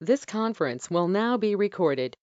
This conference will now be recorded.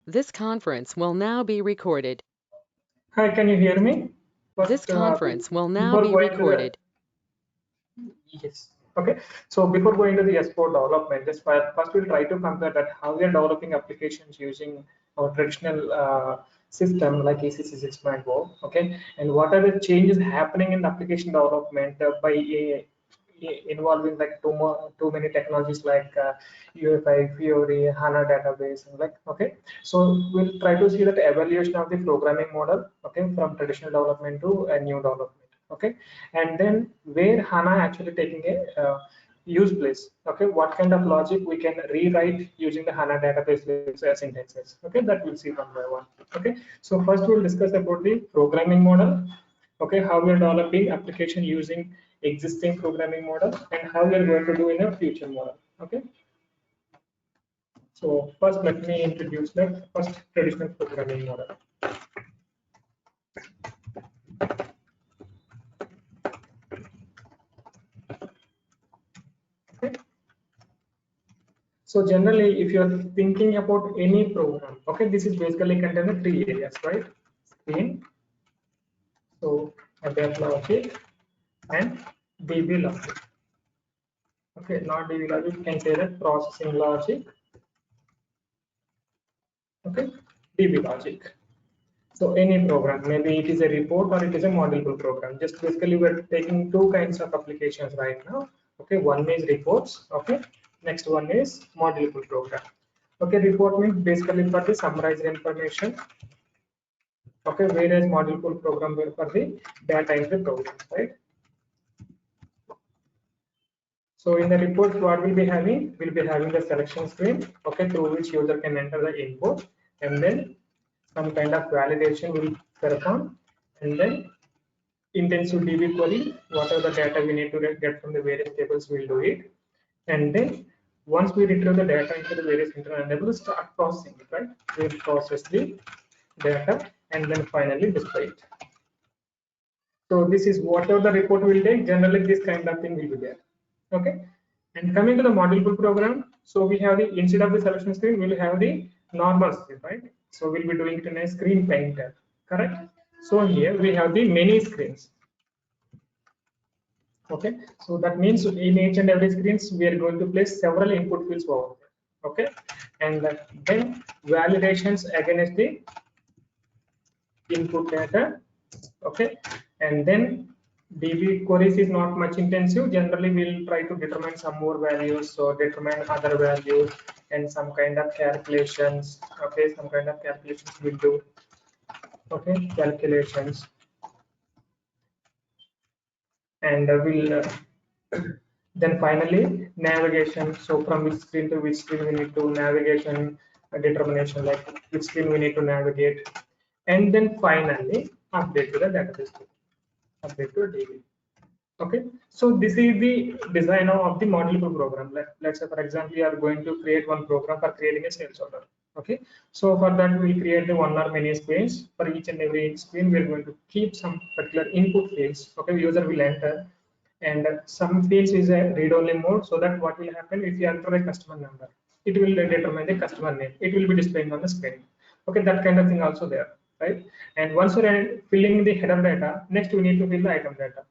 This conference will now be recorded. Hi, can you hear me? This conference will now before be going to recorded. yes. Okay. So before going to the S4 development, just first we'll try to compare that how we are developing applications using our traditional system like ECC 6.0. Okay, and what are the changes happening in application development by involving like too many technologies like UFI, Fiori, HANA database, and like okay. So we'll try to see that evolution of the programming model, okay, from traditional development to a new development, okay, and then where HANA actually taking a use place, okay, what kind of logic we can rewrite using the HANA database syntaxes, okay, that we'll see one by one, okay. So first we'll discuss about the programming model, okay, how we are developing application using existing programming model and how we are going to do in a future model, okay. So first let me introduce the first traditional programming model. Okay. So generally, if you are thinking about any program, okay, this is basically contained in three areas, right? Screen, so adapt logic and DB logic. Okay, not DB logic, you can say that processing logic. Okay, DB logic. So any program, maybe it is a report or it is a modular program. Just basically we're taking two kinds of applications right now. Okay, one is reports. Okay, next one is modular program. Okay, report means basically for the summarized information. Okay, whereas modular program will for the data entry programs, right? So in the report, what we'll be having? We'll be having the selection screen, okay, through which user can enter the input, and then some kind of validation will perform, and then intensive DB query, whatever the data we need to get from the various tables, we'll do it. And then once we retrieve the data into the various internal tables, start processing it, right? We'll process the data and then finally display it. So this is whatever the report will take, generally this kind of thing will be there. Okay. And coming to the module pool program, so we have the, instead of the selection screen, we'll have the normal screen, right? So we'll be doing it in a screen painter, correct? So here we have the many screens. Okay, so that means in each and every screens we are going to place several input fields over there. Okay, and then validations against the input data. Okay, and then DB queries is not much intensive. Generally, we'll try to determine some more values, so determine other values and some kind of calculations. Okay, some kind of calculations we'll do. Okay, calculations, and we'll then finally navigation. So from which screen to which screen we need to navigation determination, like which screen we need to navigate, and then finally update to the database, update to DB. Okay, so this is the design of the module pool program. Let's say, for example, we are going to create one program for creating a sales order. Okay, so for that we'll create the one or many screens. For each and every screen, we're going to keep some particular input fields. Okay, user will enter, and some fields is a read-only mode. So that what will happen if you enter a customer number, it will determine the customer name. It will be displaying on the screen. Okay, that kind of thing also there, right? And once we're filling the header data, next we need to fill the item data.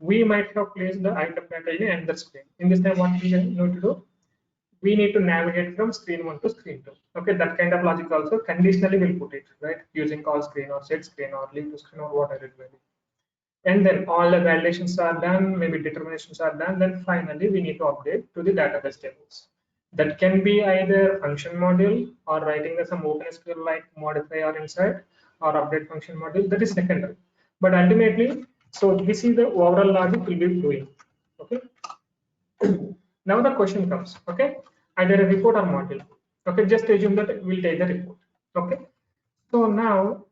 We might have placed the item data in another screen. In this time, what we need to do? We need to navigate from screen 1 to screen 2. Okay, that kind of logic also conditionally will put it, right? Using call screen or set screen or leave to screen or whatever it may be. And then all the validations are done, maybe determinations are done. Then finally, we need to update to the database tables. That can be either function module or writing some OpenSQL like modify or insert or update function module. That is secondary. But ultimately, so this is the overall logic we'll be doing. Okay. Now the question comes. Okay, either a report or module. Okay, just assume that we'll take the report. Okay. So now,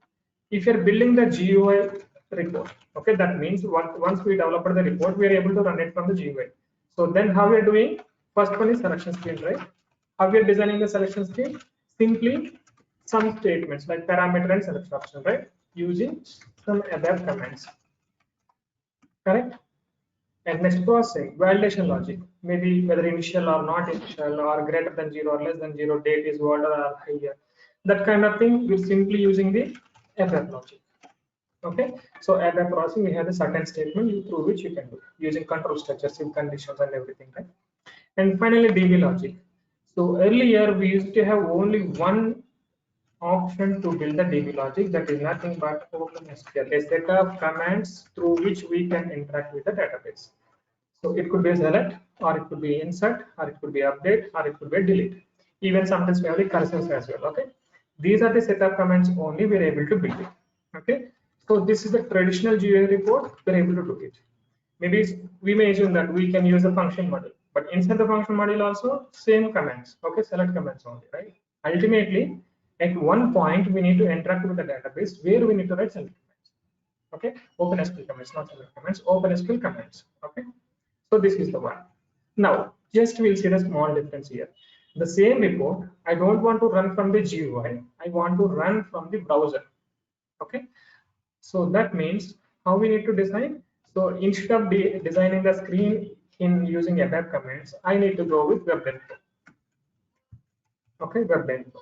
if you're building the GUI report, okay, that means once we develop the report, we are able to run it from the GUI. So then how we are doing? First one is selection screen, right? How we are designing the selection screen? Simply some statements like parameter and selection option, right? Using some ABAP commands, correct? And next processing, validation logic, maybe whether initial or not initial or greater than 0 or less than 0, date is older or higher. That kind of thing, we're simply using the ABAP logic. Okay, so ABAP processing, we have a certain statement through which you can do using control structures, if conditions and everything, right? And finally, DB logic. So earlier we used to have only one option to build the DB logic, that is nothing but OpenSQL, a set of commands through which we can interact with the database. So it could be select, or it could be insert, or it could be update, or it could be delete. Even sometimes we have the cursors as well. Okay, these are the set of commands only we are able to build it. Okay, so this is the traditional GUI report. We are able to do it. Maybe we may assume that we can use the function model, but inside the function model also same commands. Okay, select commands only, right? Ultimately, at one point we need to interact with the database where we need to write select commands. Okay, OpenSQL commands, not select commands, OpenSQL commands. Okay, so this is the one. Now, just we'll see the small difference here. The same report, I don't want to run from the GUI. I want to run from the browser. Okay, so that means how we need to design. So instead of designing the screen in using ABAP commands, I need to go with WebDenpo. Okay, WebDenpo.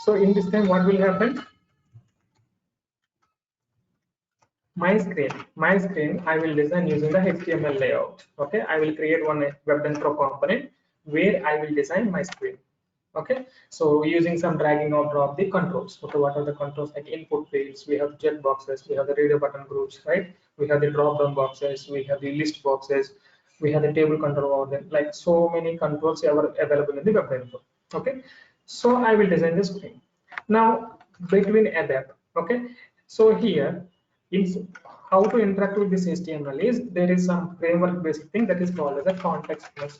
So in this time, what will happen? My screen, I will design using the HTML layout. Okay, I will create one WebDenpo component where I will design my screen. Okay, so using some dragging or drop the controls. Okay, what are the controls? Like input fields, we have check boxes, we have the radio button groups, right? We have the drop down boxes, we have the list boxes, we have the table control over them. Like so many controls are available in the WebDenpo. Okay, so I will design the screen. Now between ABAP. Okay, so here in how to interact with this HTML is there is some framework basic thing that is called as a context node.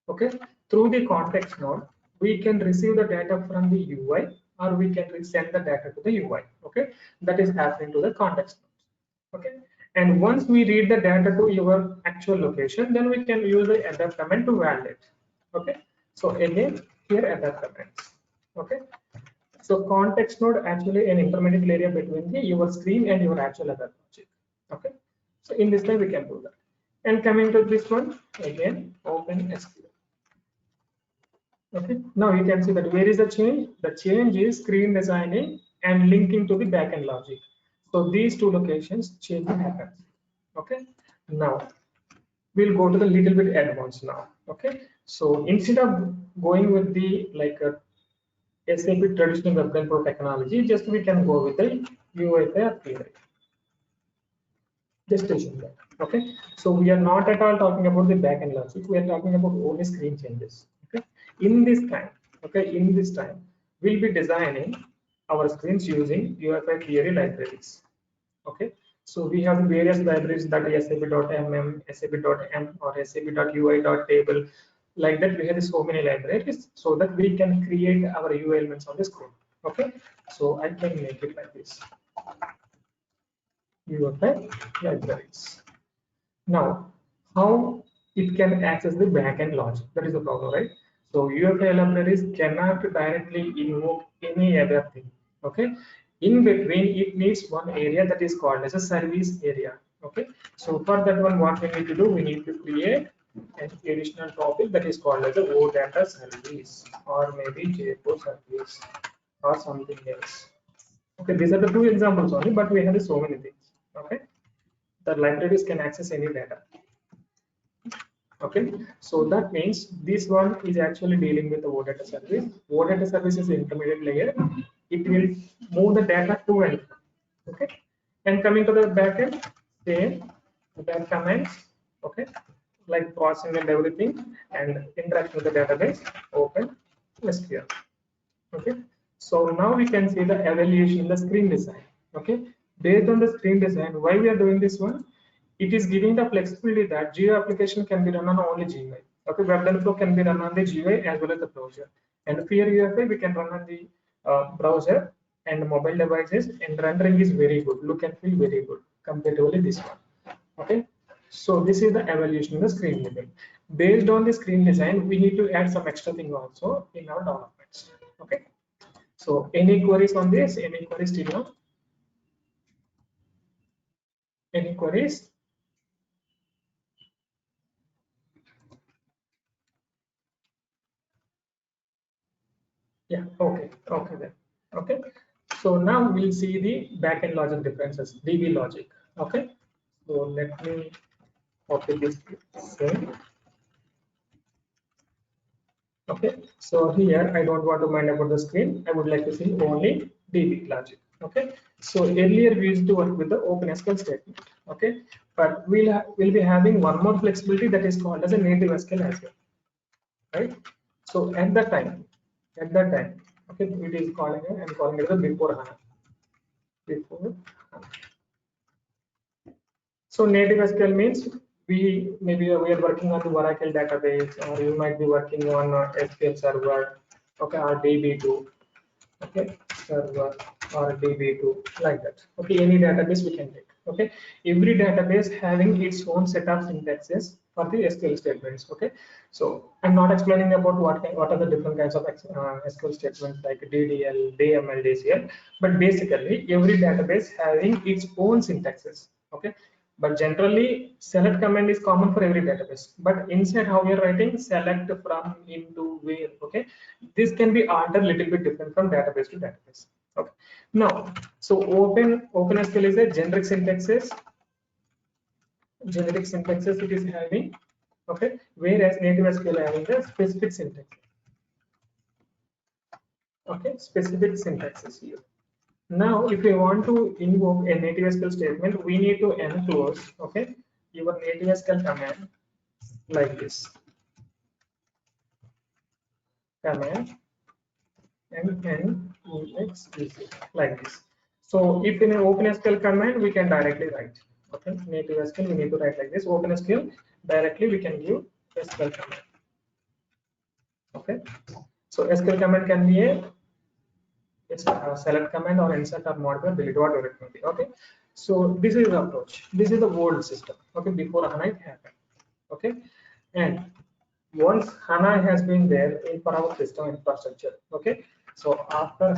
Okay, through the context node, we can receive the data from the UI or we can send the data to the UI. Okay, that is happening to the context node. Okay, and once we read the data to your actual location, then we can use the adapt command to validate. Okay, so again here adapt commands. Okay, so context node actually an intermediate layer between your screen and your actual other logic. Okay, so in this way we can do that. And coming to this one again, OpenSQL. Okay, now you can see that where is the change? The change is screen designing and linking to the backend logic. So these two locations change happens. Okay, now we'll go to the little bit advanced now. Okay, so instead of going with the SAP traditional web pro technology, just we can go with the UEFI or PI. Just assume that. Okay, so we are not at all talking about the backend logic. We are talking about only screen changes. Okay, in this time, we'll be designing our screens using UEFI theory libraries. Okay, so we have various libraries that are sap.mm, sap.m, or sap.ui.table. Like that, we have so many libraries so that we can create our UI elements on the screen. Okay, so I can make it like this. UEFI libraries. Now, how it can access the backend logic? That is the problem, right? So UFI libraries cannot directly invoke any other thing. Okay. In between, it needs one area that is called as a service area. Okay. So for that one, what we need to do, we need to create an additional topic that is called as a OData service, or maybe JPO service, or something else. Okay, these are the two examples only, but we have so many things. Okay, the libraries can access any data. Okay, so that means this one is actually dealing with the OData service. OData service is the intermediate layer. It will move the data to and from. Okay, and coming to the backend, same that commands. Okay, like processing and everything, and interact with the database. Open SQL. Okay, so now we can see the evaluation in the screen design. Okay, based on the screen design, why we are doing this one? It is giving the flexibility that GUI application can be run on only GUI. Okay, web flow can be run on the GUI as well as the browser. And for UFI, we can run on the browser and mobile devices, and rendering is very good. Look and feel very good comparatively this one. Okay, so this is the evaluation in the screen level. Based on the screen design, we need to add some extra thing also in our developments. Okay, so any queries on this? Any queries till now? Any queries? Yeah, okay, okay then. Okay, so now we'll see the backend logic differences, DB logic. Okay, so let me copy this same. Okay, so here I don't want to mind about the screen. I would like to see only DB logic. Okay, so earlier we used to work with the OpenSQL statement. Okay, but we'll be having one more flexibility that is called as a native SQL as well. Right, so at that time, okay, it is calling it, I'm calling it the before HANA. Before HANA. So native SQL means we are working on the Oracle database, or you might be working on SQL Server, okay, or DB2, okay, server or DB2, like that. Okay, any database we can take. Okay, every database having its own set of syntaxes for the SQL statements. Okay, so I'm not explaining about what are the different kinds of SQL statements like DDL, DML, DCL, but basically every database having its own syntaxes. Okay, but generally select command is common for every database, but inside how we are writing select from into where. Okay, this can be altered a little bit different from database to database. Okay, now so OpenSQL is a generic syntaxes it is having. Okay, whereas native SQL having the specific syntax. Okay, specific syntaxes here. Now, if we want to invoke a native SQL statement, we need to enclose, okay, your native SQL command like this. Command and like this. So if in an OpenSQL command, we can directly write. Okay, native SQL, we need to write like this. OpenSQL, directly we can give SQL command. Okay, so SQL command can be a select command or insert or modify, delete, whatever it may be. Okay, so this is the approach. This is the old system. Okay, before HANA it happened. Okay, and once HANA has been there in for our system infrastructure. Okay, so after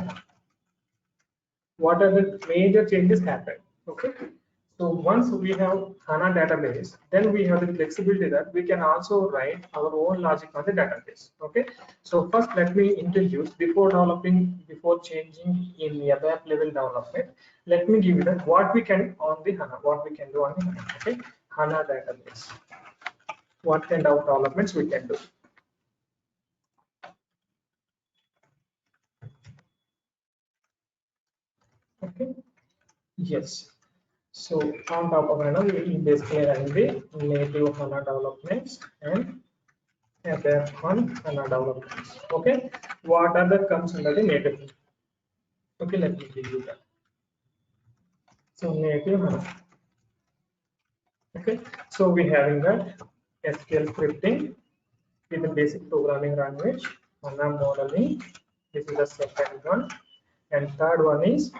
what are the major changes happen? Okay, so once we have HANA database, then we have the flexibility that we can also write our own logic on the database. Okay, so first let me introduce before developing, before changing in the ABAP level development. Let me give you that what we can on the HANA, what we can do on the HANA. Okay, HANA database. What kind of developments we can do? Okay, yes. So on top of HANA, we will basically run the native HANA developments and ABAP on HANA developments. Okay, what are the comes under the native? Okay, let me give you that. So native HANA. Okay, so we having that SQL scripting with the basic programming language, HANA modeling. This is the second one, and third one is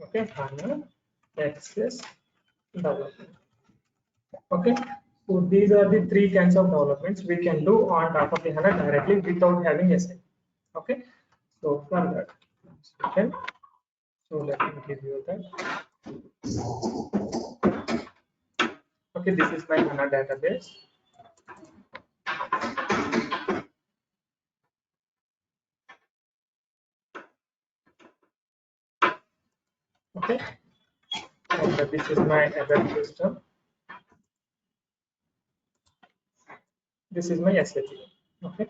okay, HANA access development. Okay, so these are the three kinds of developments we can do on top of the HANA directly without having SI. Okay, so from that, okay, so let me give you that. Okay, this is my HANA database. Okay, and this is my ABAP system. This is my SAP. Okay.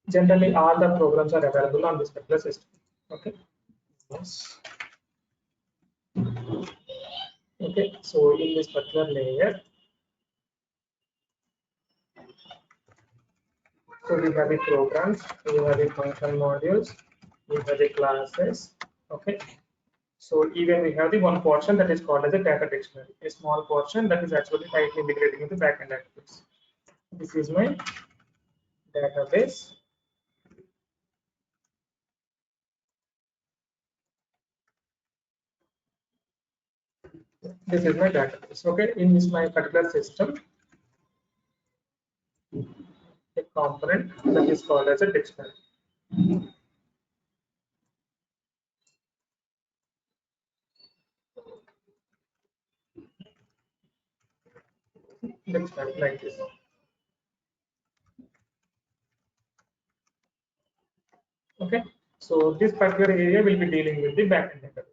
Generally, all the programs are available on this particular system. Okay. Yes. Okay. So in this particular layer, so we have the programs, we have the function modules, we have the classes. Okay. So even we have the one portion that is called as a data dictionary, a small portion that is actually tightly integrating into backend database. This is my database. This is my database. Okay, in this my particular system, a component that is called as a dictionary. Dictionary like this. Okay, so this particular area will be dealing with the backend database.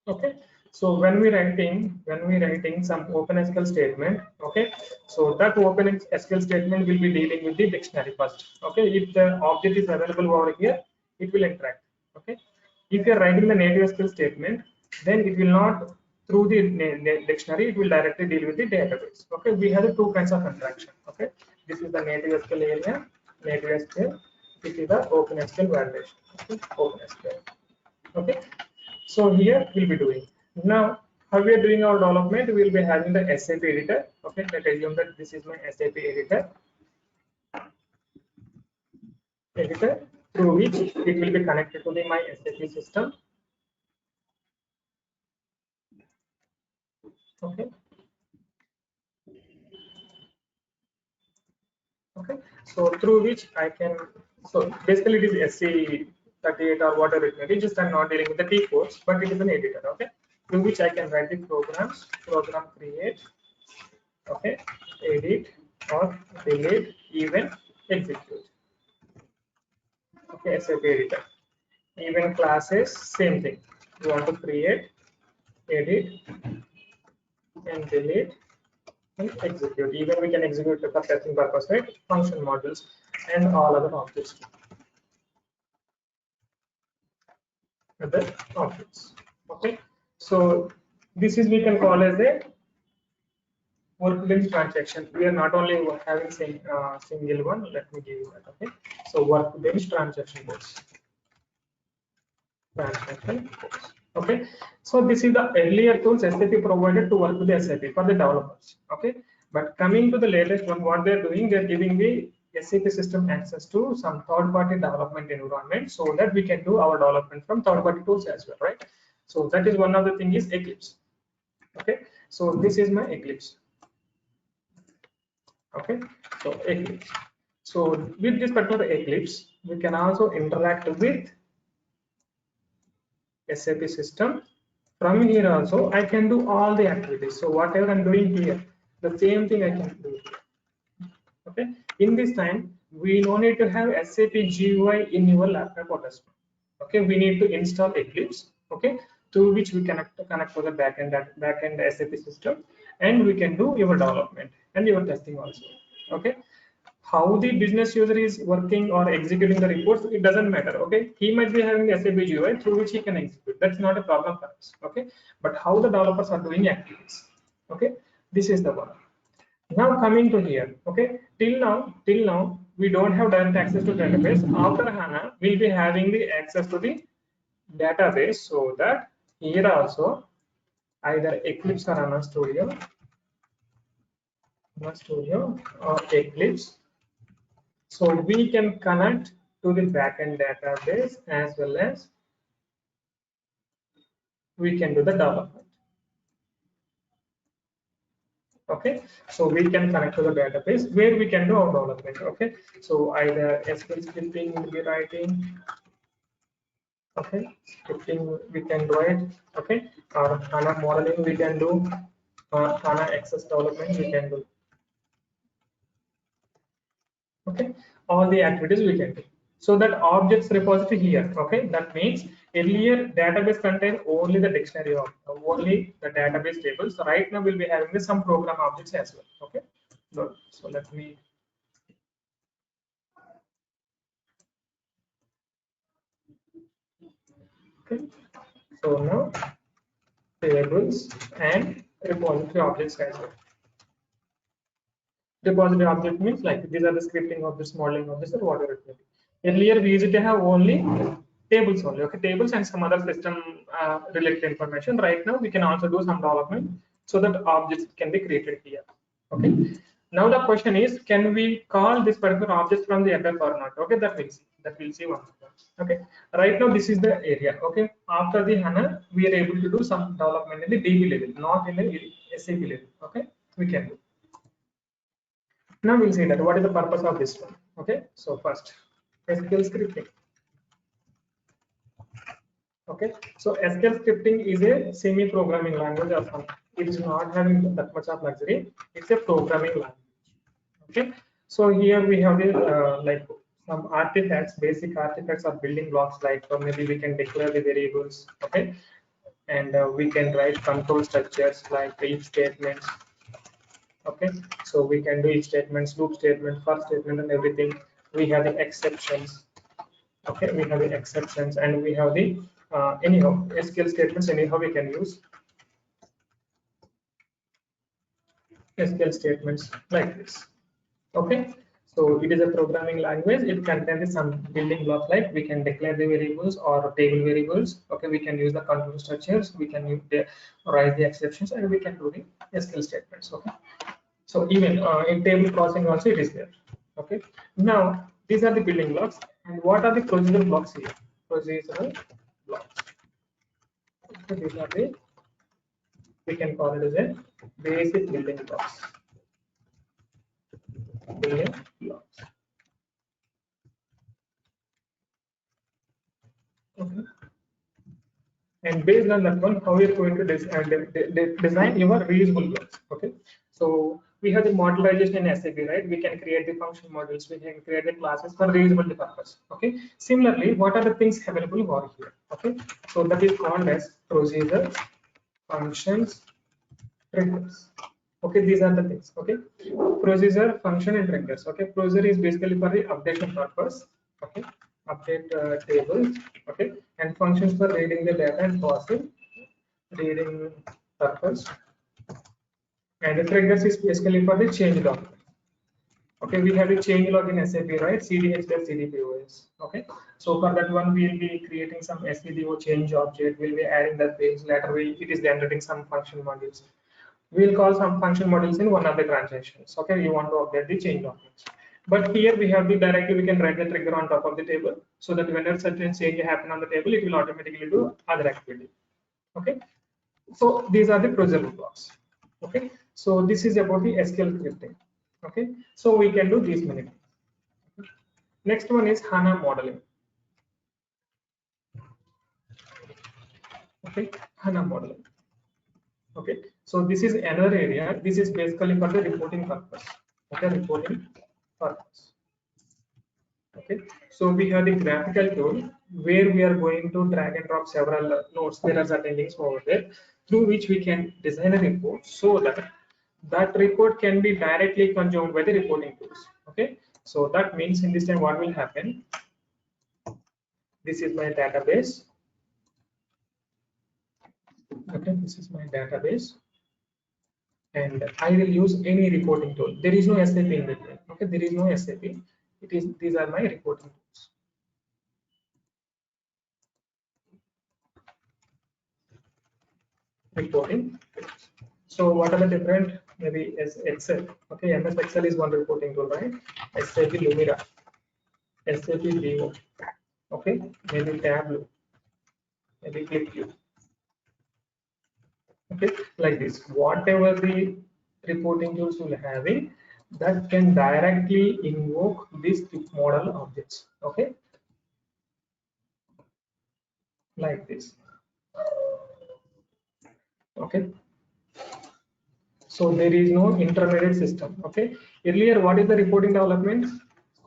Okay, so when we writing some OpenSQL statement, okay, so that OpenSQL statement will be dealing with the dictionary first. Okay, if the object is available over here, it will interact. Okay, if you are writing the native SQL statement, then it will not through the dictionary, it will directly deal with the database. Okay, we have the two kinds of interaction. Okay, this is the native SQL area, native SQL. This is the OpenSQL validation. Okay, OpenSQL. Okay, so here we'll be doing now how we are doing our development. We will be having the SAP editor. Okay, let's assume that this is my SAP editor through which it will be connected to my SAP system. Okay. Okay, so through which I can, so basically it is SC38 or whatever it may be, just I'm not dealing with the T codes, but it is an editor. Okay, through which I can write the programs, program create, okay, edit or delete, even execute. Okay, SAP editor. Even classes, same thing. You want to create, edit, and delete, and execute. Even we can execute for testing purpose, right? Function modules and all other objects. Other objects. Okay. So this is we can call as a workbench transaction. We are not only having single one. Let me give you that. Okay. So workbench transaction box. Transaction box. Okay. So this is the earlier tools SAP provided to work with the SAP for the developers. Okay. But coming to the latest one, what they're doing, they're giving the SAP system access to some third-party development environment so that we can do our development from third-party tools as well, right? So that is one of the thing is Eclipse. Okay. So this is my Eclipse. Okay. So Eclipse. So with this particular Eclipse, we can also interact with SAP system. From here also, I can do all the activities. So whatever I'm doing here, the same thing I can do here. Okay. In this time, we no need to have SAP GUI in your laptop or desktop. Okay. We need to install Eclipse. Okay. Through which we connect to the backend SAP system, and we can do your development and your testing also. Okay. How the business user is working or executing the reports, it doesn't matter. Okay, he might be having the SAP GUI through which he can execute. That's not a problem for us. Okay, but how the developers are doing activities. Okay, this is the one. Now coming to here. Okay, till now we don't have direct access to database. After HANA, we'll be having the access to the database, so that here also either Eclipse or HANA Studio or Eclipse. So we can connect to the backend database as well as we can do the development. Okay, so we can connect to the database where we can do our development. Okay, so either SQL scripting will be writing. Okay, scripting we can do it. Okay, or HANA modeling we can do, or HANA access development we can do. Okay, all the activities we can do. So that objects repository here. Okay, that means earlier database contained only the dictionary of only the database tables. So right now we'll be having some program objects as well. Okay, so let me. Okay, so now tables and repository objects as well. Repository object means like these are the scripting objects, modeling objects, or whatever it may be. Earlier we used to have only tables only. Okay, tables and some other system related information. Right now we can also do some development so that objects can be created here. Okay, now the question is, can we call this particular object from the FF or not? Okay, that we'll see once. Okay, right now this is the area. Okay, after the HANA we are able to do some development in the DB level, not in the SAP level. Okay, we can do. Now we'll see that what is the purpose of this one. Okay, so first SQL scripting. Okay, so SQL scripting is a semi-programming language or something. It is not having that much of luxury. It's a programming language. Okay, so here we have the like some artifacts, basic artifacts or building blocks, like or maybe we can declare the variables. Okay, and we can write control structures like if statements. Okay, so we can do if statements, loop statement, for statement, and everything. We have the exceptions. Okay, we have the exceptions, and we have the anyhow SQL statements. Anyhow, we can use SQL statements like this. Okay, so it is a programming language. It contains some building blocks, like we can declare the variables or table variables. Okay, we can use the control structures. We can use write the exceptions, and we can do the SQL statements. Okay. So even in table processing also it is there. Okay. Now these are the building blocks, and what are the procedural blocks here? Procedural blocks. Okay, these are the, we can call it as a basic building blocks. Building blocks. Okay. And based on that one, how we are going to design your reusable blocks. Okay. So we have the modelization in SAP, right? We can create the function modules, we can create the classes for reusable purpose. Okay. Similarly, what are the things available over here? Okay. So that is called as procedures, functions, triggers. Okay, these are the things. Okay, procedure, function, and triggers. Okay, procedure is basically for the updation purpose. Okay, update tables. Okay, and functions for reading the data and processing, reading purpose. And the triggers is basically for the change log. Okay, we have a change log in SAP, right? CDH-CDPOS. Okay, so for that one, we'll be creating some SCDO change object. We'll be adding that page. Later, it is generating some function modules. We'll call some function modules in one of the transactions. Okay, you want to update the change documents. But here we have the directly we can write the trigger on top of the table so that whenever certain change happen on the table, it will automatically do other activity. Okay, so these are the procedural blocks. Okay, so this is about the SQL scripting. Okay, so we can do these many things. Next one is HANA modeling. Okay, HANA modeling. Okay, so this is another area. This is basically for the reporting purpose. Okay, reporting purpose. Okay, so we have the graphical tool where we are going to drag and drop several nodes. There are certain links over there through which we can design a report so that that report can be directly consumed by the reporting tools. Okay, so that means in this time what will happen? This is my database. Okay, this is my database, and I will use any reporting tool. There is no SAP in between. Okay, there is no SAP. It is these are my reporting tools. Reporting. So what are the different? Maybe as Excel. Okay, MS Excel is one reporting tool, right? SAP Lumira, SAP Vivo. Okay, maybe Tableau, maybe ClickView. Okay, like this. Whatever the reporting tools will have it, that can directly invoke these model objects. Okay, like this. Okay, so there is no intermediate system. Okay, earlier what is the reporting development?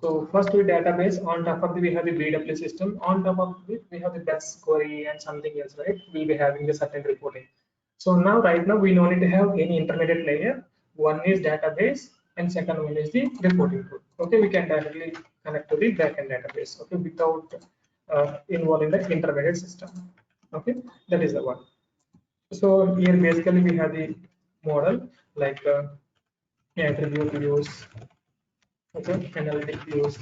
So first we database, on top of it we have the BW system, on top of it we have the best query and something else, right? We'll be having the certain reporting. So now right now we don't need to have any intermediate layer. One is database and second one is the reporting tool. Okay, we can directly connect to the backend database. Okay, without involving the intermediate system. Okay, that is the one. So here basically we have the model like attribute views, okay, analytic views,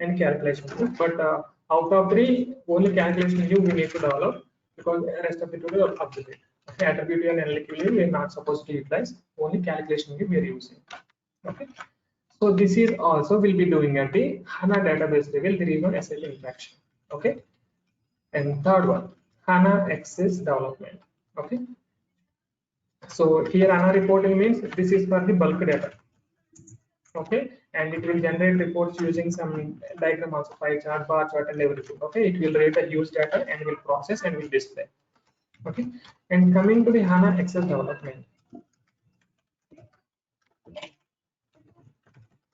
and calculation view. But out of three, only calculation view we need to develop because the rest of the tool is up to date. Okay, attribute and analytic view we are not supposed to utilize. Only calculation view we are using. Okay. So this is also will be doing at the HANA database level. There is no SAP interaction. Okay. And third one, HANA Access development. Okay. So here HANA reporting means this is for the bulk data. Okay, and it will generate reports using some diagram also, pie chart, bar chart, and everything. Okay, it will read the huge data and will process and will display. Okay, and coming to the HANA Access development.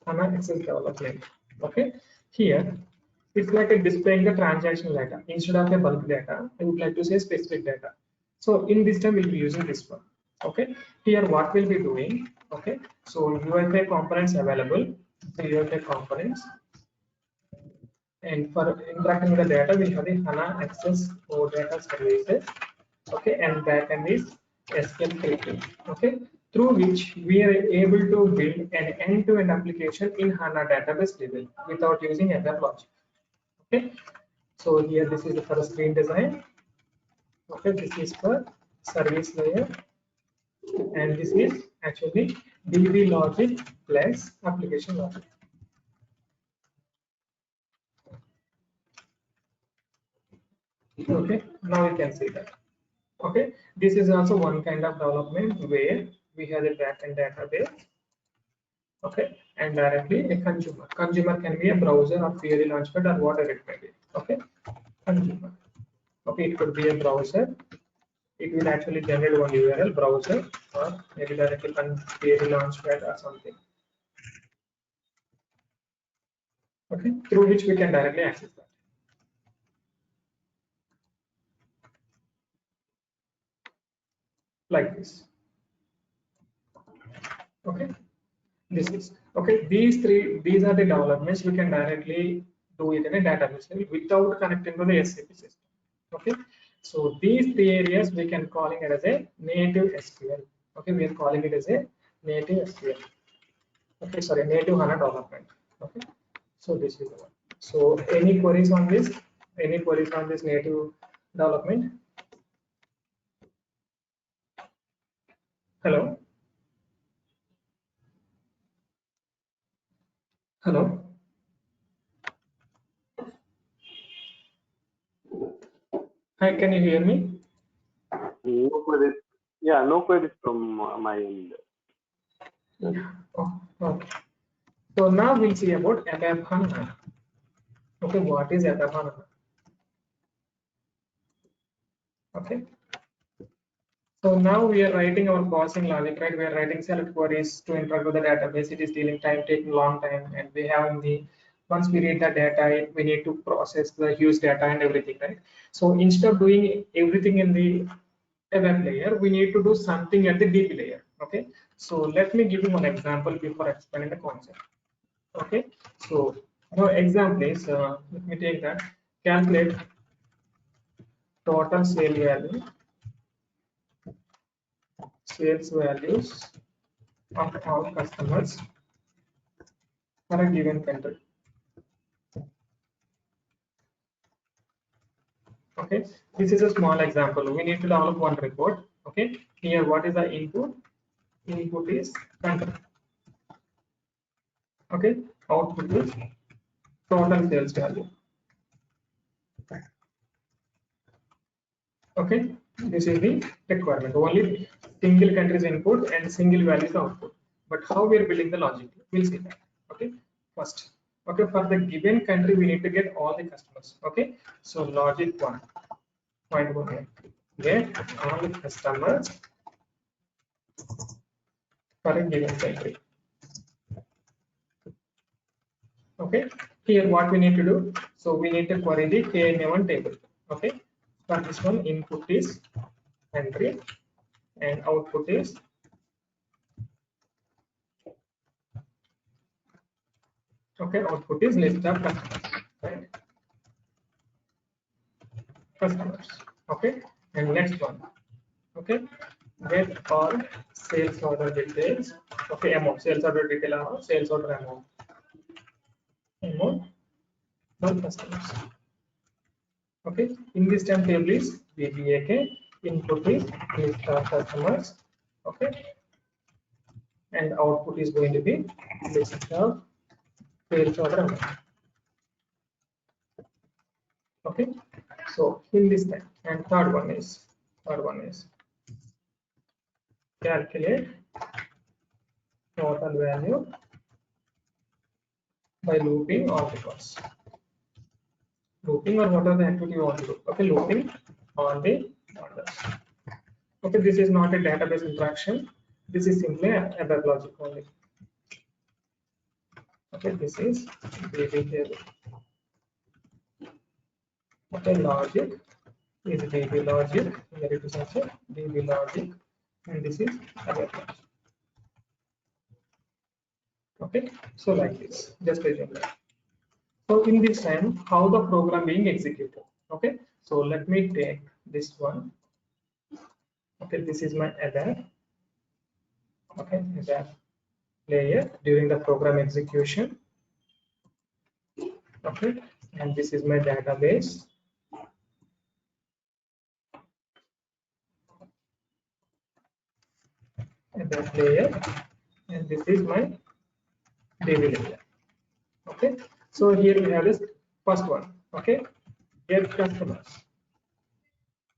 HANA Access development. Okay, here it's like a displaying the transactional data instead of a bulk data. I would like to say specific data. So in this time we'll be using this one. Okay, here what we'll be doing. Okay, so UFI components available. The UFI components. And for interacting with the data, we have the HANA Access for data services. Okay, and backend is SQL scripting. Okay, through which we are able to build an end-to-end application in HANA database level without using FF logic. Okay, so here this is for screen design. Okay, this is for service layer, and this is actually DB logic plus application logic. Okay, now you can see that. Okay, this is also one kind of development where we have a backend database. Okay, and directly a consumer. Consumer can be a browser or query launchpad or whatever it may be. Okay, consumer. Okay, it could be a browser. It will actually generate one URL browser or maybe directly query launchpad or something. Okay, through which we can directly access that. Like this. Okay, this is okay. These are the developments we can directly do it in a database level without connecting to the SAP system. Okay, so these three areas we can calling it as a native SQL. Okay, we are calling it as a native SQL. Okay, sorry, native HANA development. Okay, so this is the one. So any queries on this? Any queries on this native development? Hello, hello. Hi, can you hear me? No queries. Yeah, no queries from my end. Yeah. Oh, okay. So now we'll see about ABAP HANA. Okay, what is ABAP HANA? Okay. So now we are writing our parsing logic, right? We are writing select queries to interact with the database. It is dealing time, taking long time, and we have in the once we read the data, we need to process the huge data and everything, right? So instead of doing everything in the web layer, we need to do something at the DB layer. Okay. So let me give you one example before explaining the concept. Okay. So our example is let me take that calculate total sales values of all customers for a given country. Okay, this is a small example. We need to develop one report. Okay, here what is the input? Input is country. Okay, output is total sales value. Okay, this is the requirement. Only single country's input and single values output. But how we are building the logic? We'll see that. Okay, first. Okay, for the given country, we need to get all the customers. Okay, so logic one. Point one here. Get all the customers for a given country. Okay, here what we need to do? So we need to query the KNA1 table. Okay, for this one, input is country and output is output is list of customers, right? Customers. Okay, and next one. Okay, get all sales order details. Okay, amount sales order detail or sales order amount for customers. Okay, in this time table is BBAK, input is list of customers. Okay, and output is going to be list of sales order amount. Okay, so in this time, and third one is calculate total value by looping all records. Looping or what are the activity you want to do? Okay, looping all the orders. Okay, this is not a database interaction. This is simply a web logic only. Okay, this is DB table. Okay, logic is DB logic. Here it is also DB logic, and this is a web logic. Okay, so like this, just assume that. So in this time, how the program being executed? Okay, so let me take this one. Okay, this is my ABAP. Okay, ABAP layer during the program execution. Okay, and this is my database. ABAP layer, and this is my DB layer. Okay, so here we have this first one. Okay, get customers.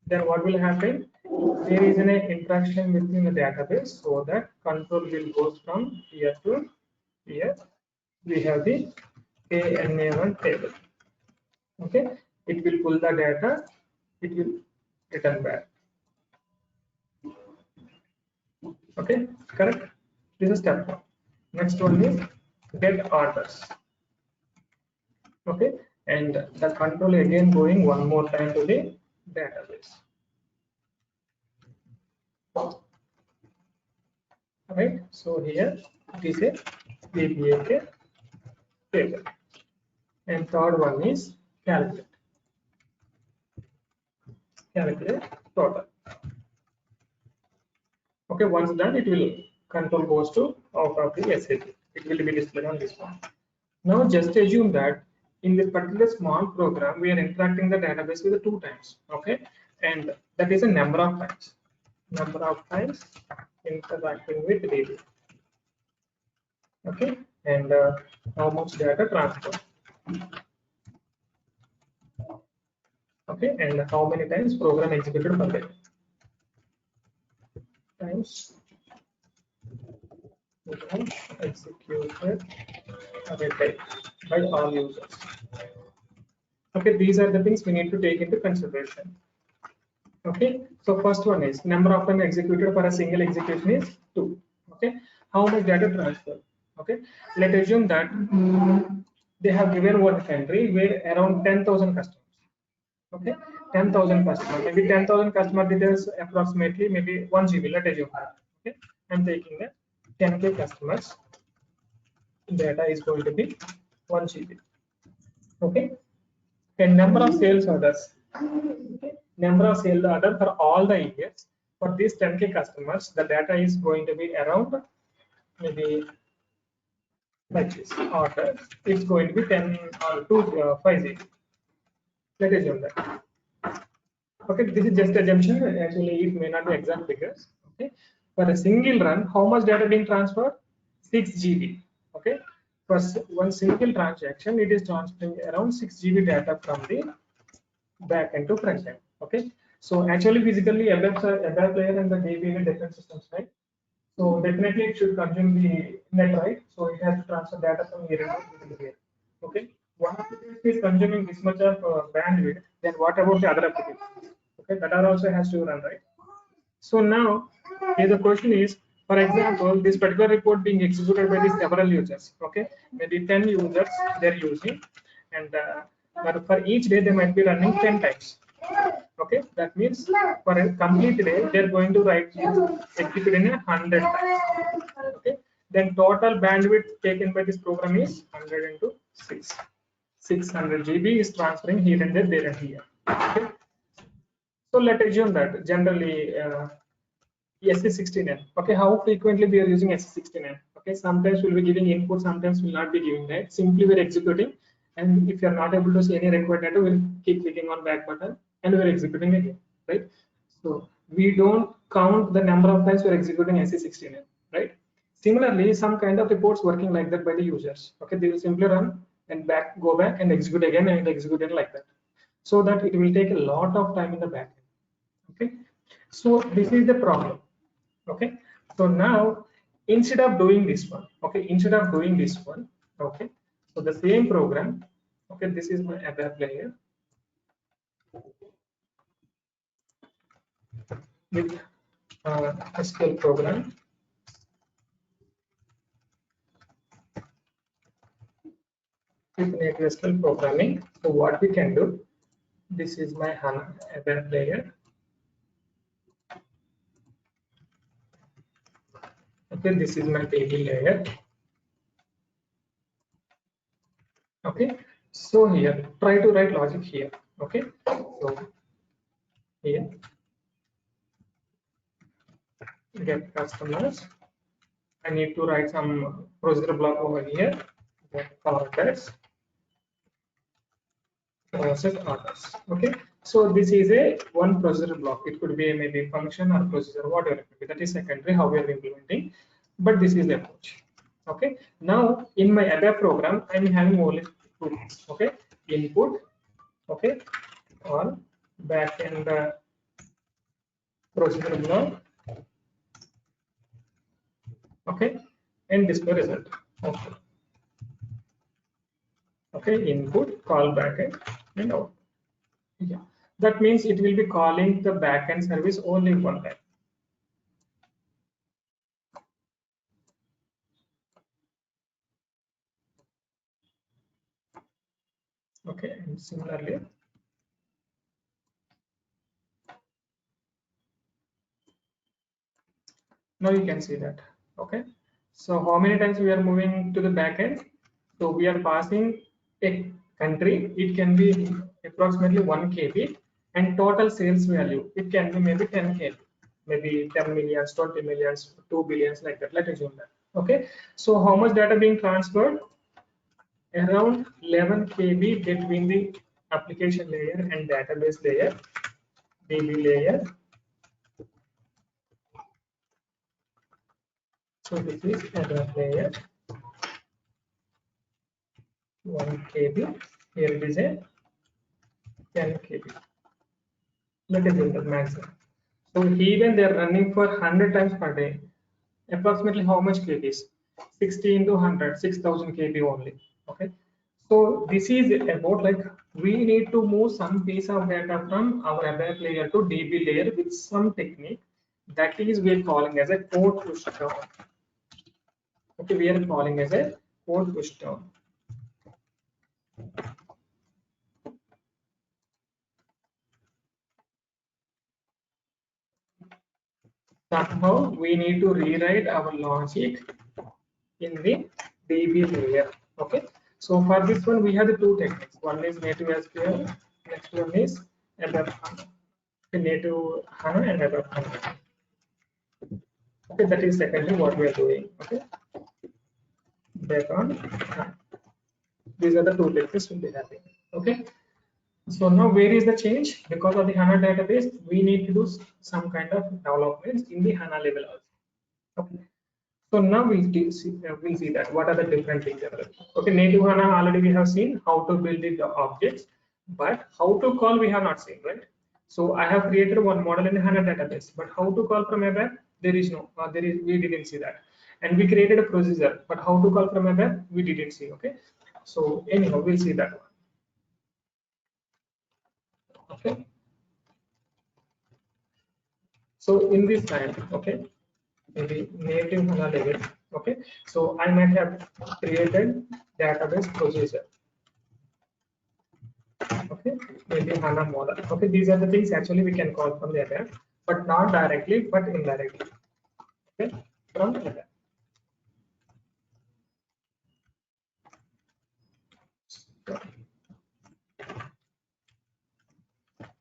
Then what will happen? There is an interaction within the database, so that control will go from here to here. We have the KNA1 table. Okay, it will pull the data, it will return back. Okay, correct. This is step one. Next one is get orders. Okay, and the control again going one more time to the database. right? So here it is a VBAK table, and third one is calculate total. Okay, once done, it will control goes to out of the SAP. It will be displayed on this one. Now just assume that in this particular small program, we are interacting the database with 2 times. Okay, and that is a number of times. Number of times interacting with DB. Okay, and how much data transfer. Okay, and how many times program executed per day. Times executed per day by all users. Okay, these are the things we need to take into consideration. Okay, so first one is number of time executed for a single execution is 2. Okay, how much data transfer? Okay, let's assume that they have given one country where around 10,000 customers. Okay, 10,000 customers, maybe 10,000 customer details approximately maybe 1 GB. Let's assume that. Okay, I'm taking the 10K customers. Data is going to be 1 GB. Okay, and number of sales orders. Okay. Number of sales order for all the years for these 10K customers, the data is going to be around maybe like this order. It's going to be 10 or 5 Let us assume that. Okay, this is just assumption. Actually, it may not be exact figures. Okay, for a single run, how much data being transferred? 6 GB. Okay, for one single transaction, it is transferring around 6 GB data from the back end to front end. Okay, so actually physically ABAP layer and the DB in different systems, right? So definitely it should consume the net, right? So it has to transfer data from here to here. Okay, one application is consuming this much of bandwidth, then what about the other applications? Okay, that are also has to run, right? So now here the question is, for example, this particular report being executed by these several users. Okay, maybe 10 users they're using, and for each day they might be running 10 times. Okay, that means for a complete day they're going to execute in 100 times. Okay, then total bandwidth taken by this program is 100 into 6. 600 GB is transferring here and there and here. Okay. So let's assume that generally SC16N. Okay, how frequently we are using SC16N? Okay, sometimes we'll be giving input, sometimes we'll not be giving that. Simply we're executing, and if you're not able to see any required data, we'll keep clicking on back button and we're executing again, right? So we don't count the number of times we're executing SC16N, right? Similarly, some kind of reports working like that by the users. Okay, they will simply run and go back and execute again and execute it like that, so that it will take a lot of time in the back end. Okay, so this is the problem. Okay, so now instead of doing this one, okay, okay, so the same program, okay, this is my ABAP layer with SQL program. With native SQL programming. So what we can do, this is my HANA ABAP layer. Okay, this is my table layer. Okay, so here try to write logic here. Okay, so here get customers. I need to write some procedure block over here. Get orders, process orders. Okay, so this is a one procedure block. It could be maybe function or procedure, whatever it could be. That is secondary how we are implementing, but this is the approach. Okay, now in my ABAP program, I'm having only 2 things. Okay, input, okay, on backend procedure block, okay, and display result. Okay, okay, input, call backend, and out. Yeah, that means it will be calling the backend service only one time. Okay, and similarly, now you can see that Okay, so how many times we are moving to the back end? So we are passing a country. It can be approximately 1 KB, and total sales value it can be maybe 10 KB, maybe 10 millions, 20 millions, 2 billions, like that. Let's assume that. Okay, so how much data being transferred? Around 11 KB between the application layer and database layer, DB layer. So this is error layer 1 KB. Here it is a 10 KB. Let us do the maximum. So even they are running for 100 times per day. Approximately how much KBs? 60 into 100, 6000 KB only. Okay. So this is about like we need to move some piece of data from our ABAP layer to DB layer with some technique. That is we are calling as a code push down. Okay, we are calling as a code push down. Somehow we need to rewrite our logic in the DB layer. Okay, so for this one we have the two techniques. One is native SQL, next one is ABAP HANA. Native HANA and ABAP HANA. Okay, that is secondly what we are doing. Okay, back on HANA. These are the two techniques will be having. Okay, so now where is the change? Because of the HANA database, we need to do some kind of developments in the HANA level also. Okay. So now we'll see that what are the different things available. Okay, native HANA already we have seen how to build the objects, but how to call we have not seen, right? So I have created one model in the HANA database, but how to call from ABAP? There is no, we didn't see that. And we created a procedure, but how to call from ABAP? We didn't see. Okay, so anyhow, we'll see that one. Okay. So in this time, okay, maybe native HANA level. Okay, so I might have created database procedure. Okay, maybe HANA model. Okay, these are the things actually we can call from the ABAP, but not directly, but indirectly. Okay, from ABAP.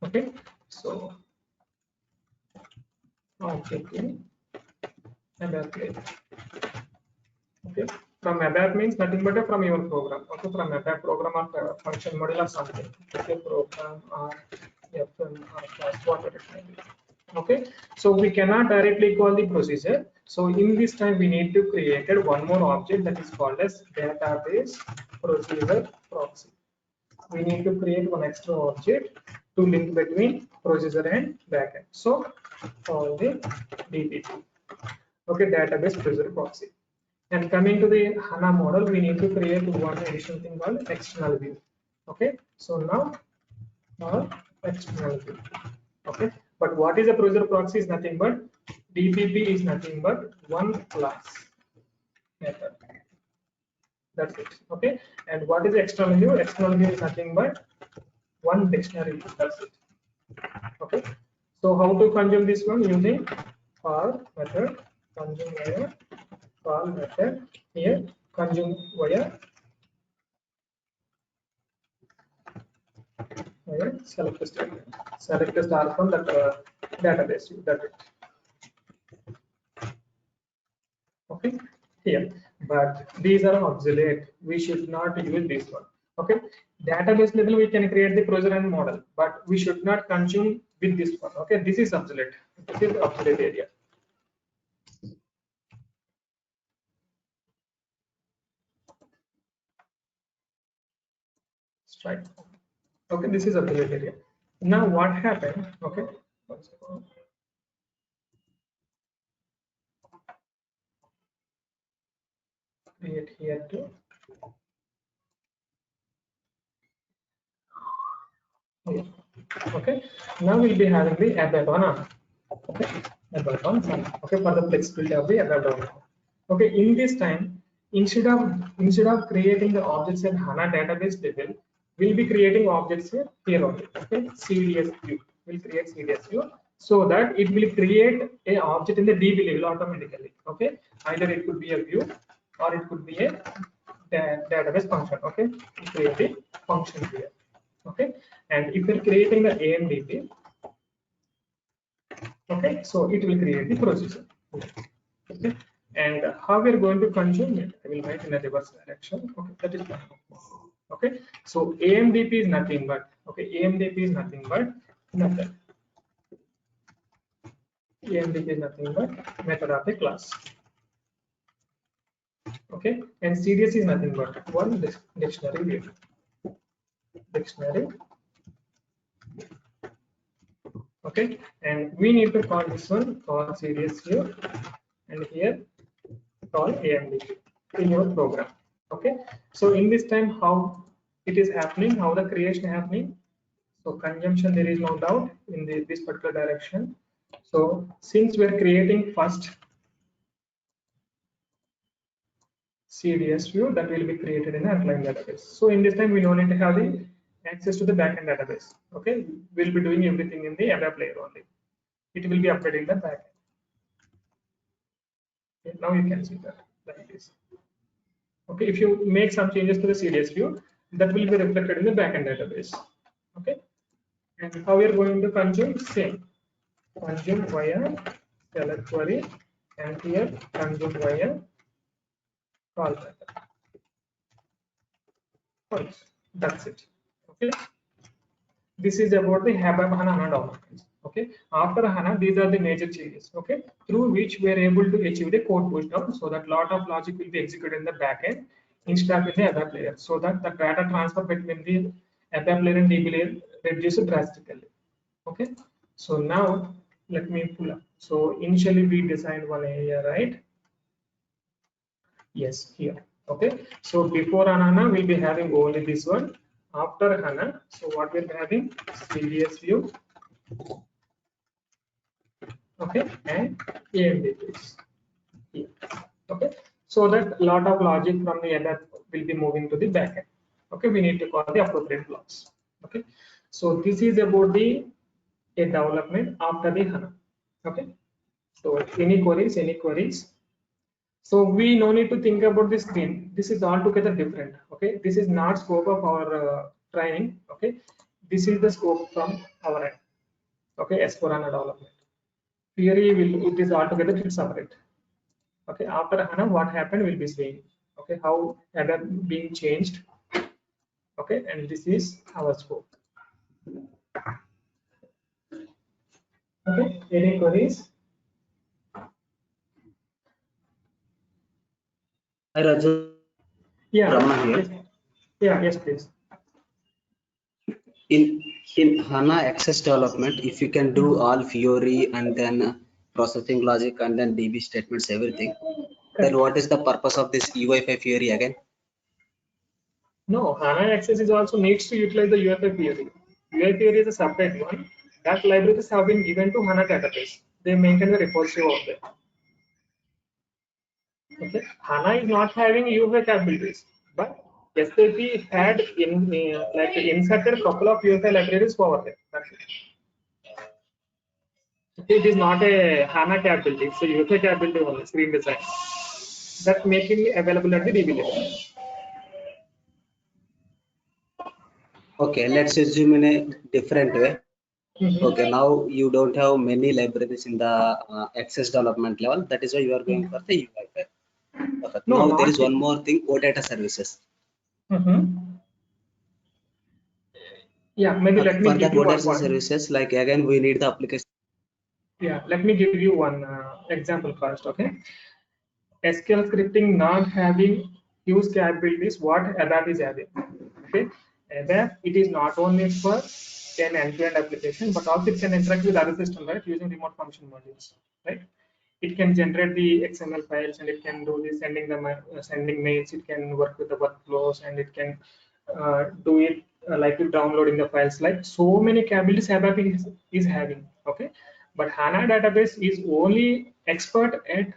Okay, so okay, ABAP. Okay, from ABAP means nothing but from your program. Okay, from ABAP program or function model or something. Okay, program or FM or class, whatever it may be. Okay, so we cannot directly call the procedure. So in this time we need to create one more object that is called as database procedure proxy. We need to create one extra object to link between procedure and backend. So call the DBP. Okay, database procedure proxy. And coming to the HANA model, we need to create one additional thing called external view. Okay, so now our external view. Okay, but what is a procedure proxy is nothing but DBP is nothing but one class method. That's it. Okay, and what is external view? External view is nothing but one dictionary. That's it. Okay, so how to consume this one? Using for method, consume via call method. Here consume via select a statement. Select a star from that database. That's it. Okay, here, but these are obsolete. We should not use this one. Okay, database level we can create the procedure and model, but we should not consume with this one. Okay, this is obsolete. This is obsolete area. Strike. Okay, this is obsolete area. Now what happened? Okay, create here too. Okay, now we'll be having the ABAP on. Okay, ABAP on. Okay, for the flexibility of the ABAP on. Okay, in this time, instead of creating the objects in HANA database level, we'll be creating objects here only. Okay, CDS view. We'll create CDS view so that it will create a object in the DB level automatically. Okay, either it could be a view or it could be a database function. Okay, to create a function here. Okay, and if you're creating the AMDP, okay, so it will create the procedure. Okay, and how we are going to consume it, I will write in a reverse direction. Okay, that is fine. Okay, so AMDP is nothing but, okay, AMDP is nothing but method. AMDP is nothing but method of a class. Okay, and CDS is nothing but one dictionary view. Dictionary. Okay, and we need to call this one call CDS view, and here call AMDP in your program. Okay, so in this time, how it is happening, how the creation happening. So consumption, there is no doubt in this particular direction. So since we are creating first CDS view, that will be created in the underlying database. So in this time, we don't need to have the access to the backend database. Okay, we'll be doing everything in the ABAP layer only. It will be updating the backend. Okay, now you can see that like this. Okay, if you make some changes to the CDS view, that will be reflected in the backend database. Okay, and how we are going to consume, same, consume via select query, and here consume via call method. That's it. Okay, this is about the ABAP HANA documents. Okay, after HANA, these are the major changes. Okay, through which we are able to achieve the code push down, so that lot of logic will be executed in the backend instead of in the ABAP layer, so that the data transfer between the ABAP layer and DB layer reduces drastically. Okay, so now let me pull up. So initially we designed one area, right? Yes, here. Okay, so before HANA we'll be having only this one. After HANA, so what we'll be having, CDS view, okay, and AMDP here. Okay, so that a lot of logic from the ABAP will be moving to the backend. Okay, we need to call the appropriate blocks. Okay, so this is about the development after the HANA. Okay, so any queries, any queries. So we no need to think about the screen. This is altogether different. Okay, this is not scope of our training. Okay, this is the scope from our end. Okay, S4HANA development. Theory will, it is altogether separate. Okay, after HANA, what happened will be seen. Okay, how ABAP being changed. Okay, and this is our scope. Okay, any queries? Hi Raju, Yeah. Brahma here. Yes. Yeah. Yes, please. In HANA access development, if you can do all Fiori and then processing logic and then DB statements, everything, then what is the purpose of this UI5 Fiori again? No, HANA Access is also needs to utilize the UFI theory. UI theory is a separate one. That libraries have been given to HANA database. They maintain the repository of them. Okay, HANA is not having UFI capabilities, but SAP had like inserted a couple of UFI libraries over there. That's it. It is not a HANA capability, it's a UFI capability only, screen design. That's making it available at the DB level. Okay, let's assume in a different way. Mm-hmm. Okay, now you don't have many libraries in the access development level. That is why you are going for the UI5. Perfect. No, Now there is not one more thing, OData services. Yeah, maybe let me For give that you OData services, like again, we need the application. Yeah, let me give you one example first. Okay, SQL scripting not having huge capabilities what ABAP is having. Okay, ABAP, it is not only for an end-to-end application, but also it can interact with other systems, right, using remote function modules, right? It can generate the XML files, and it can do the sending mails. It can work with the workflows, and it can do it like downloading the files. Like so many capabilities ABAP is having. Okay, but HANA database is only expert at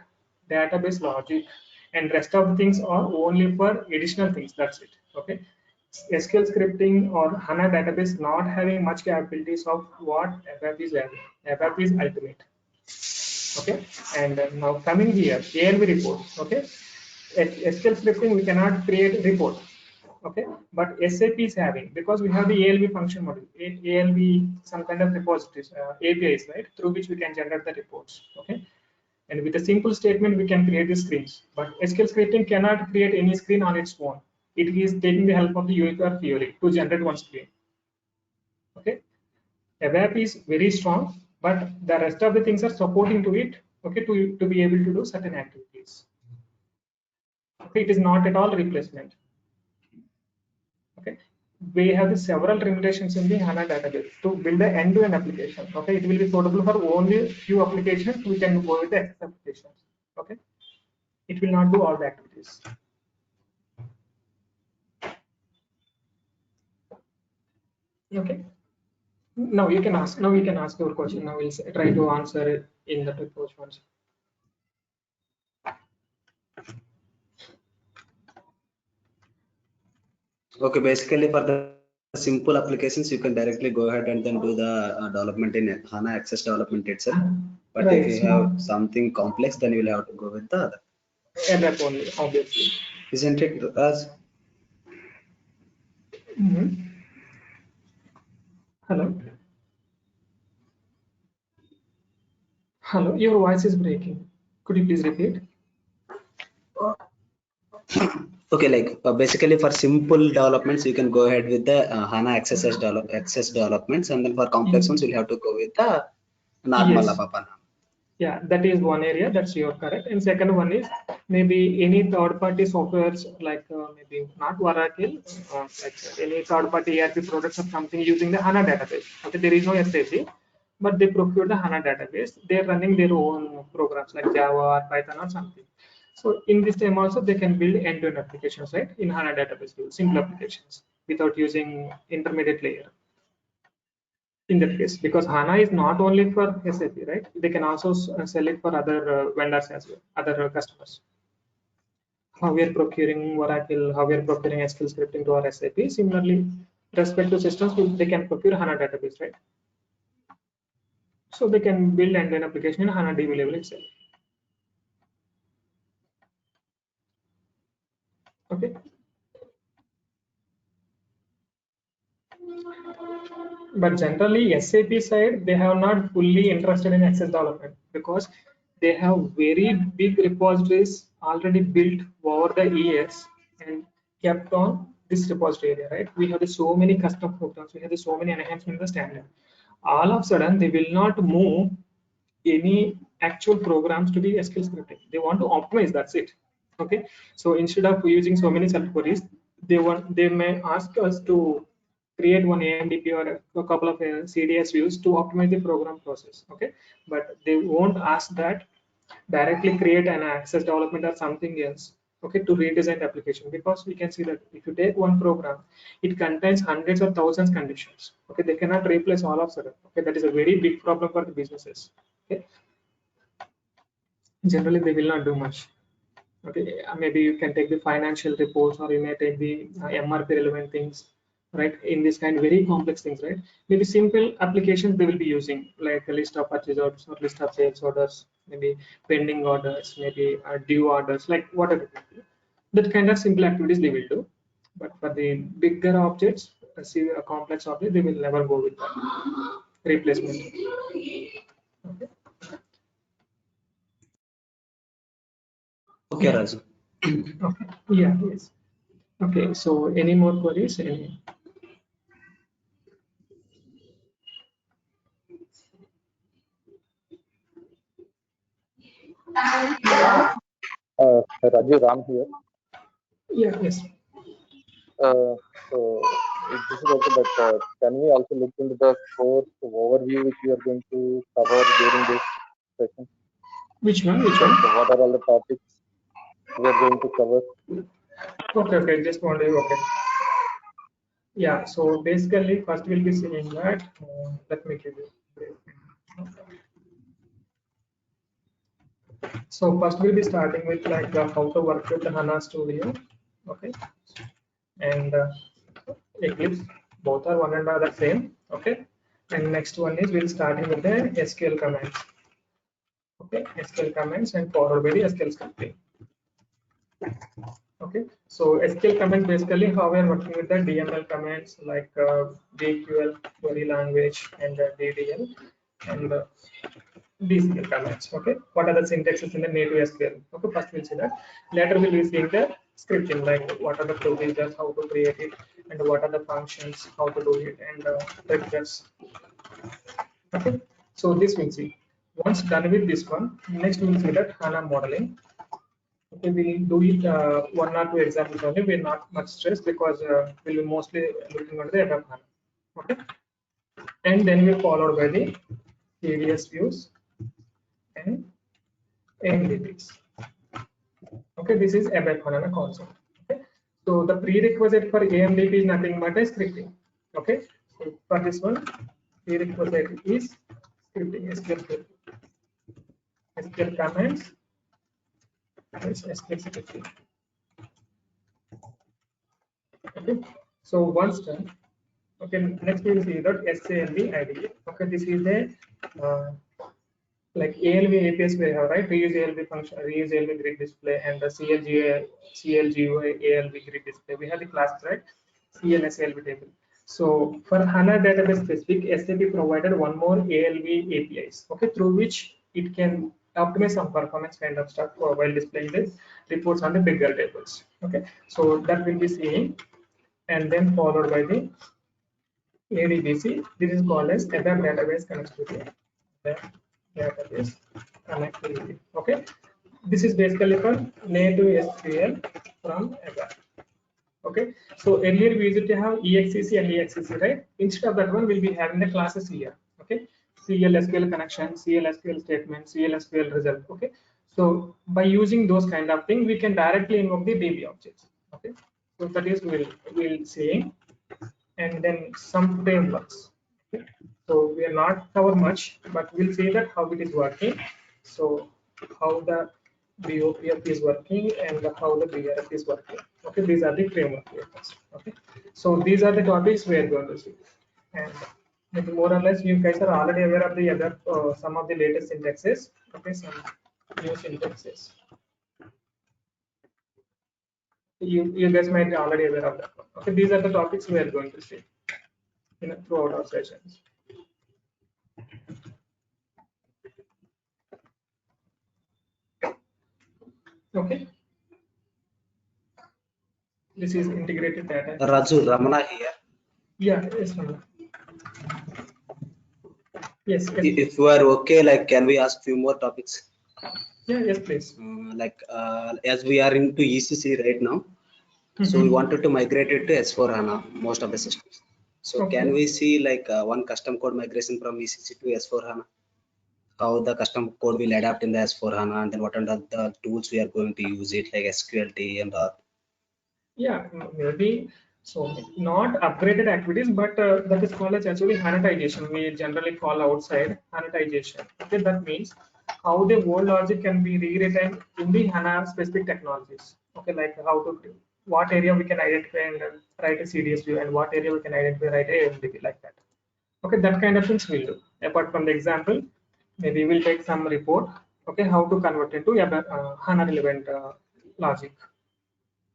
database logic, and rest of the things are only for additional things. That's it. Okay, SQL scripting or HANA database not having much capabilities of what ABAP is having. ABAP is ultimate. Okay, and now coming here, ALV report. Okay, SQL scripting we cannot create report. Okay, but SAP is having, because we have the ALV function model, ALV some kind of repositories, APIs, right, through which we can generate the reports. Okay, and with a simple statement we can create the screens, but SQL scripting cannot create any screen on its own. It is taking the help of the UIK or Fiori to generate one screen. Okay, ABAP is very strong, but the rest of the things are supporting to it. Okay, to be able to do certain activities. Okay, it is not at all replacement. Okay, we have the several limitations in the HANA database to build an end-to-end application. Okay, it will be suitable for only few applications. We can go with the access applications. Okay, it will not do all the activities. Okay, now you can ask. Now we can ask your question. Now we'll try to answer it in the approach ones. Okay, basically for the simple applications, you can directly go ahead and then do the development in HANA Access development itself. But Right, if you have something complex, then you will have to go with the other. ABAP only, obviously. Isn't it, Raj? Hello. Hello, your voice is breaking. Could you please repeat? Okay, like basically for simple developments, you can go ahead with the HANA Access developments, and then for complex ones, you'll have to go with the normal Yes. ABAP. Yeah, that is one area. That's your correct. And second one is maybe any third-party softwares like maybe not Oracle, like any third-party ERP products or something using the HANA database. Okay, there is no SAP, but they procure the HANA database. They're running their own programs like Java or Python or something. So in this time also they can build end-to-end applications, right? In HANA database, simple applications without using intermediate layer. In that case, because HANA is not only for SAP, right? They can also sell it for other vendors as well, other customers. How we are procuring Oracle, how we are procuring SQL scripting to our SAP. Similarly, respective systems, they can procure HANA database, right? So they can build end-to-end application in HANA DB level itself. Okay. But generally, SAP side, they have not fully interested in access development because they have very big repositories already built over the years and kept on this repository area, right? We have so many custom programs, we have so many enhancements in the standard. All of a sudden, they will not move any actual programs to the SQL scripting. They want to optimize, that's it. Okay, so instead of using so many self queries, they may ask us to create one AMDP or a couple of CDS views to optimize the program process. Okay, but they won't ask that directly create an access development or something else. Okay, to redesign the application, because we can see that if you take one program, it contains hundreds or thousands conditions. Okay, they cannot replace all of sudden. Okay, that is a very big problem for the businesses. Okay, generally they will not do much. Okay, maybe you can take the financial reports, or you may take the MRP relevant things, right? In this kind of very complex things, right? Maybe simple applications they will be using, like a list of purchase orders or list of sales orders, maybe pending orders, maybe due orders, like whatever. That kind of simple activities they will do. But for the bigger objects, see a complex object, they will never go with that replacement. Okay. Okay, Raju. Okay. Yeah. Yes. Okay. So, any more queries? Any? Raju Ram here. Yeah. Yes. So this is also, but can we also look into the course overview which we are going to cover during this session? Which one? Which one? So what are all the topics we are going to cover? Okay. Okay. Just wondering. Okay. Yeah. So basically, first we'll be seeing that. Let me give you. So first we'll be starting with like how to work with the HANA Studio. Okay. And Eclipse. Both are one and are the same. Okay. And next one is we'll starting with the SQL commands. Okay, SQL commands and followed by the SQL scripting. Okay, so SQL commands basically how we are working with the DML commands like JQL, query language, and DDL, and DCL commands. Okay, what are the syntaxes in the native SQL? Okay, first we'll see that. Later we'll be seeing the scripting, like what are the procedures, how to create it, and what are the functions, how to do it, and triggers. Okay, so this we'll see. Once done with this one, next we'll see that HANA modeling. Okay, we'll do it one or two examples only. We're not much stressed because we'll be mostly looking at the ABAP HANA. Okay, and then we're followed by the CDS views and AMDPs. Okay, this is ABAP HANA concept. Okay, so the prerequisite for AMDP is nothing but a scripting. Okay, so for this one, prerequisite is scripting, SQL commands. Okay, so once done, okay, next we will see that SALV IDE. Okay, this is a like ALV APIs we have, right? Reuse ALV function, reuse ALV grid display, and the CLGUI ALV grid display. We have the classes, right? CLS ALV table. So for HANA database specific, SAP provided one more ALV APIs, okay, through which it can optimize some performance kind of stuff while displaying the reports on the bigger tables. Okay, so that will be seen, and then followed by the ADBC. This is called as ABAP database connectivity. Database connectivity. Okay, this is basically for native SQL from ABAP. Okay, so earlier we used to have EXEC and EXEC, right? Instead of that one, we'll be having the classes here. Okay, CL-SQL connection, CL-SQL statement, CL-SQL result. Okay, so by using those kind of things, we can directly invoke the DB objects. Okay, so that is we'll see, and then some frameworks. Okay, so we are not cover much, but we'll see that how it is working. So how the BOPF is working and how the BRF is working. Okay, these are the framework papers. Okay, so these are the topics we are going to see, and maybe more or less you guys are already aware of the other some of the latest syntaxes. Okay, some new syntaxes. You guys might be already aware of that one. Okay, these are the topics we are going to see throughout our sessions. Okay, this is integrated data. Raju, Ramana here. Yeah, yes, Ramana. Yes, yes. If you are okay, like, can we ask few more topics? Yeah, yes, please. As we are into ECC right now, so we wanted to migrate it to S4 HANA, most of the systems. So Okay. can we see like one custom code migration from ECC to S4 HANA? How the custom code will adapt in the S4 HANA, and then what are the tools we are going to use it, like SQLT and all? Yeah, maybe. So not upgraded activities, but that is called as actually hanatization. We generally call outside hanatization. Okay, that means how the old logic can be rewritten in the HANA specific technologies. Okay, like how to, what area we can identify and write a CDS view, and what area we can identify write a AMDP, like that. Okay, that kind of things we'll do. Apart from the example, maybe we'll take some report. Okay, how to convert into HANA relevant logic.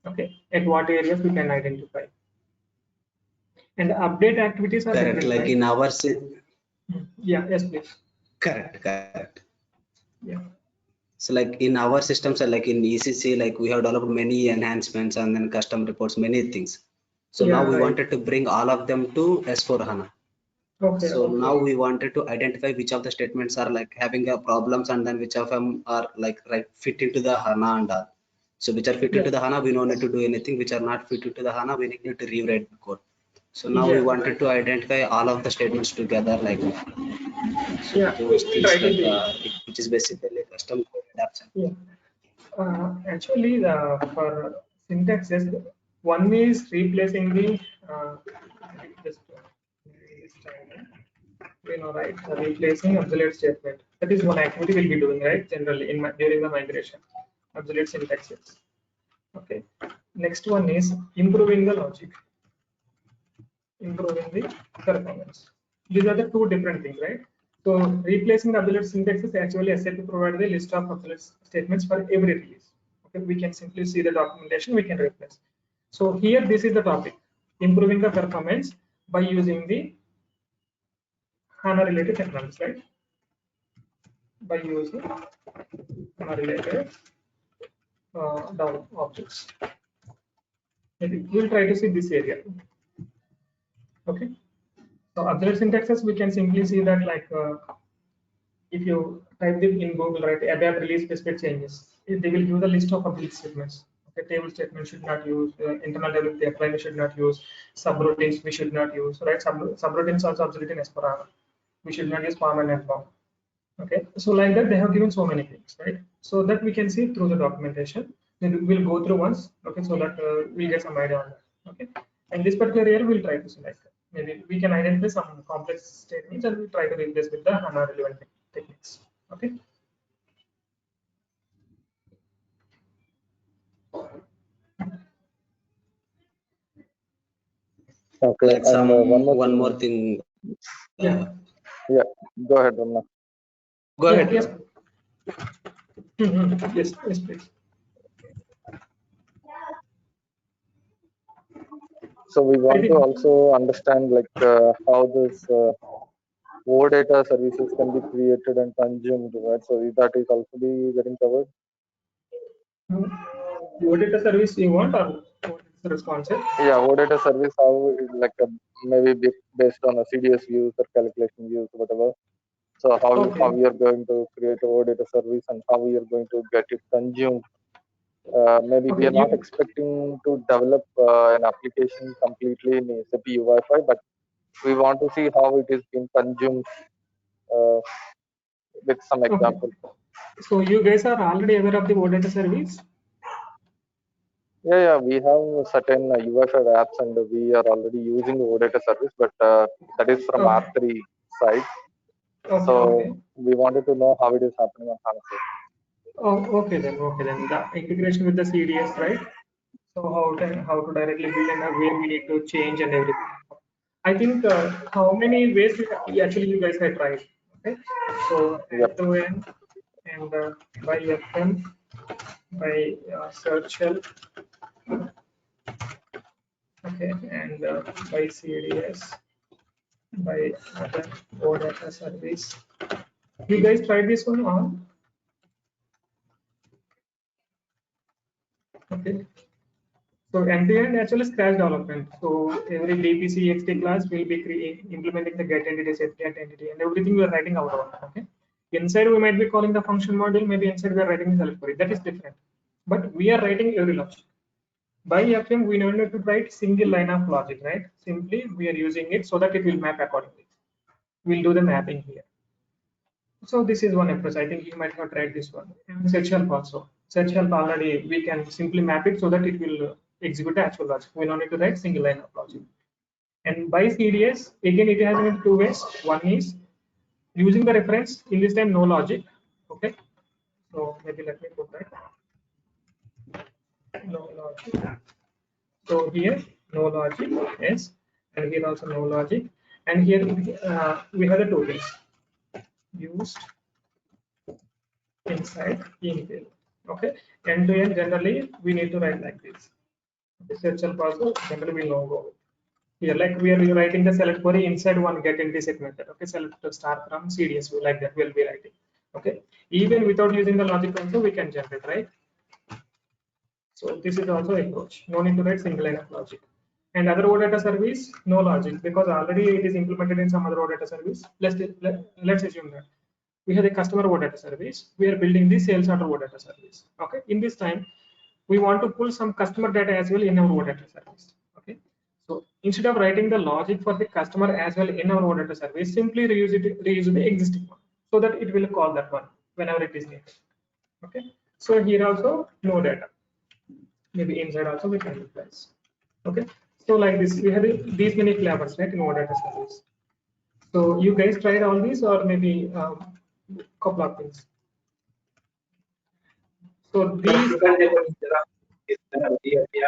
Okay, at what areas we can identify, and update activities are Correct, like in our yeah, yes, please. correct. Yeah, So like in our systems, like in ECC, like we have developed many enhancements and then custom reports, many things. So yeah, now we right. wanted to bring all of them to S4 HANA. Okay, So okay. now we wanted to identify which of the statements are like having a problems, and then which of them are like fit into the HANA and all. So which are fit into the HANA, we don't need to do anything. Which are not fit into the HANA, we need to rewrite the code. So now we wanted to identify all of the statements together, like so yeah, those we'll things, try to like do. which is basically custom code adaptation. Yeah, actually, for syntaxes, one is replacing the just this time, right? Replacing obsolete statement. That is one activity we'll be doing, right? Generally, during the migration, obsolete syntaxes. Okay. Next one is improving the logic. improving the performance. These are the two different things, right? So replacing the obsolete syntaxes, actually SAP provide the list of obsolete statements for every release. Okay, we can simply see the documentation, we can replace. So here this is the topic, improving the performance by using the HANA related technologies, right? By using HANA related objects. Maybe we'll try to see this area. Okay. So obsolete syntaxes, we can simply see that like if you type it in Google, right, ABAP release specific changes, they will give the list of obsolete statements. Okay, table statement should not use, internal development apply we should not use, subroutines we should not use, right? Subroutines also obsolete in Esperanto. We should not use form and form. Okay, so like that they have given so many things, right? So that we can see through the documentation. Then we'll go through once, okay, so that we'll get some idea on that. Okay, and this particular area we'll try to select. Maybe we can identify some complex statements and we'll try to replace with the HANA relevant techniques. Okay. Okay, Like and some one more thing. Yeah. Yeah, go ahead, Ramna. Go ahead. Yes. Yes, yes, please. So we want to also understand like how this OData services can be created and consumed, right? So that is also be getting covered. What is the service you want or what is the responsive? Yeah, OData service, how it like maybe based on a CDS views or calculation views, whatever. So how we are going to create a OData service and how we are going to get it consumed. Maybe we are not expecting to develop an application completely in SAP UI5, but we want to see how it is being consumed with some example. So you guys are already aware of the OData service? Yeah, we have certain UI5 apps and we are already using the OData service, but that is from R3 side. So we wanted to know how it is happening on HANA. Oh, okay then. The integration with the CDS, right? So how to directly build and where we need to change and everything. I think how many ways actually you guys have tried. Okay, so end-to-end and by FM, by search shell, okay, and by CDS, by other OData service. You guys tried this one on? Okay. So end-to-end actually scratch development. So every DPC XT class will be implementing the get entity, set get entity, and everything we are writing out of. Okay. Inside we might be calling the function module. Maybe inside we are writing the select query. That is different. But we are writing every logic. By FM, we don't need to write single line of logic, right? Simply we are using it so that it will map accordingly. We'll do the mapping here. So this is one approach. I think you might have tried this one. And search help also. Search help already we can simply map it so that it will execute the actual logic. We don't need to write single line of logic. And by CDS, again it has in two ways. One is using the reference, in this time no logic. Okay. So maybe let me put that. No logic. So here no logic, yes, and here also no logic. And here we have the two things used inside email. Okay, end to end generally we need to write like this. Search also generally we know go here, like we are writing the select query inside one get entity set method. Okay, select the star from CDS view, like that we'll be writing. Okay, even without using the logic also we can generate, right? So this is also approach. No need to write single line of logic. And other OData service, no logic, because already it is implemented in some other OData service. Let's assume that we have a customer OData service. We are building the sales order OData service. Okay, in this time we want to pull some customer data as well in our OData service. Okay, so instead of writing the logic for the customer as well in our OData service, simply reuse the existing one so that it will call that one whenever it is needed. Okay, so here also no data. Maybe inside also we can replace. Okay, so like this we have these many flavors, right, in OData service. So you guys tried all these or maybe couple of things? So these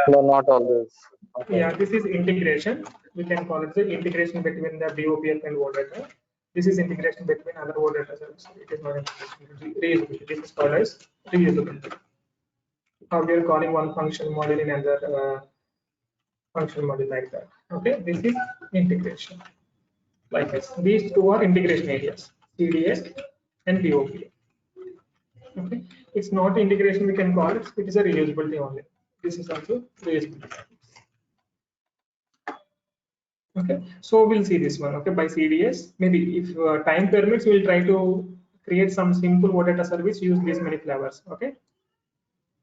No, not all this. Okay. Yeah, this is integration. We can call it the integration between the BOPF and OData. This is integration between other OData services. It is not integration. Reusability. This is called as reusability. How we are calling one function model in another function model like that. Okay, this is integration. Like this. These two are integration areas, CDS and BOPF. Okay, it's not integration, we can call it. It is a reusability only. This is also reusability. Okay, so we'll see this one. Okay, by CDS, maybe if time permits, we'll try to create some simple OData service, use these many flavors. Okay,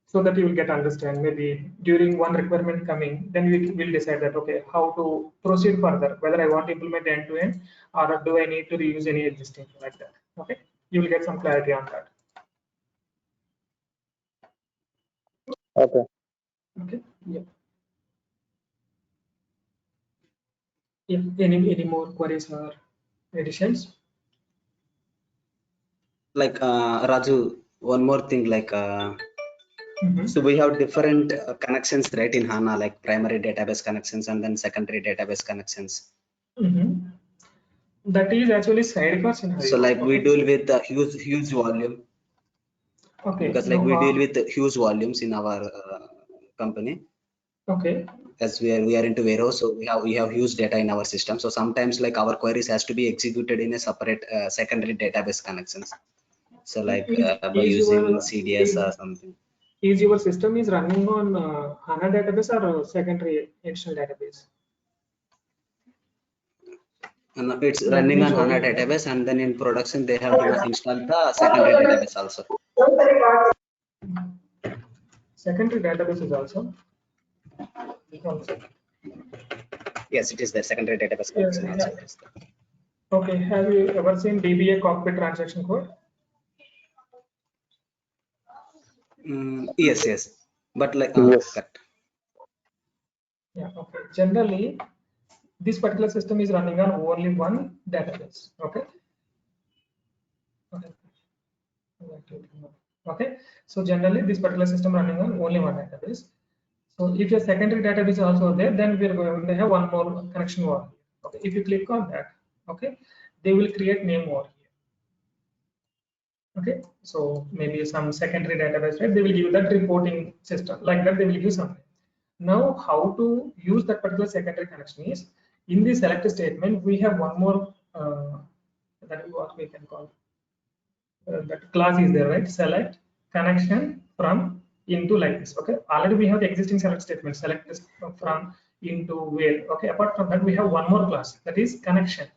so that you will get understand. Maybe during one requirement coming, then we will decide that okay, how to proceed further, whether I want to implement end to end or do I need to reuse any existing like that. Okay, you will get some clarity on that. Okay. Okay, yeah. Yeah, any more queries or additions? Like Raju, one more thing, like Mhm. so we have different connections, right, in HANA, like primary database connections and then secondary database connections. Mhm. That is actually sidecar scenario. So like we Okay. deal with the huge volume, Okay. because like No, we deal with huge volumes in our company. okay. As we are into warehouse, so we have huge data in our system. So sometimes like our queries has to be executed in a separate secondary database connections. So like by using CDS or something. Is your system is running on HANA database or secondary additional database? And it's Let running me on show HANA you. database, and then in production they have to install the secondary database also. Secondary database is also. One second. Yes, it is the secondary database connection also. It is there. Okay. Have you ever seen DBA cockpit transaction code? Yes, but like Yes. correct. Yeah. Okay. Generally, this particular system is running on only one database. Okay. Okay. So generally, this particular system running on only one database. So if your secondary database is also there, then we are going to have one more connection over here. Okay. If you click on that, okay, they will create name over here. Okay. So maybe some secondary database, right? They will give that reporting system like that. They will give something. Now, how to use that particular secondary connection is in the select statement. We have one more that is what we can call that class is there, right? Select connection from into like this. Okay, already we have the existing select statement, select this from into where. Okay, apart from that we have one more class, that is connection.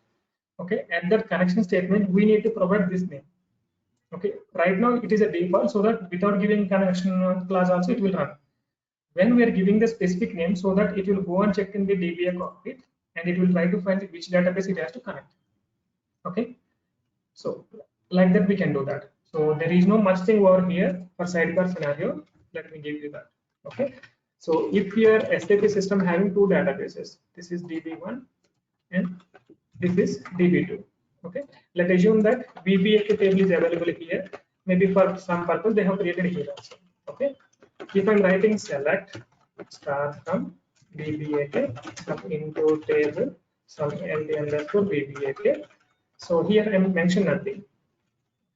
Okay, and that connection statement we need to provide this name. Okay, right now it is a default, so that without giving connection class also it will run. When we are giving the specific name, so that it will go and check in the DBA cockpit and it will try to find which database it has to connect. Okay, so like that we can do that. So there is no much thing over here for sidecar scenario. Let me give you that. Okay, so if your SAP system having two databases, this is DB1 and this is DB2. Okay, let's assume that VBAK table is available here. Maybe for some purpose they have created here also. Okay, if I'm writing select start from VBAK up into table some LD underscore VBAK. So here I mention nothing.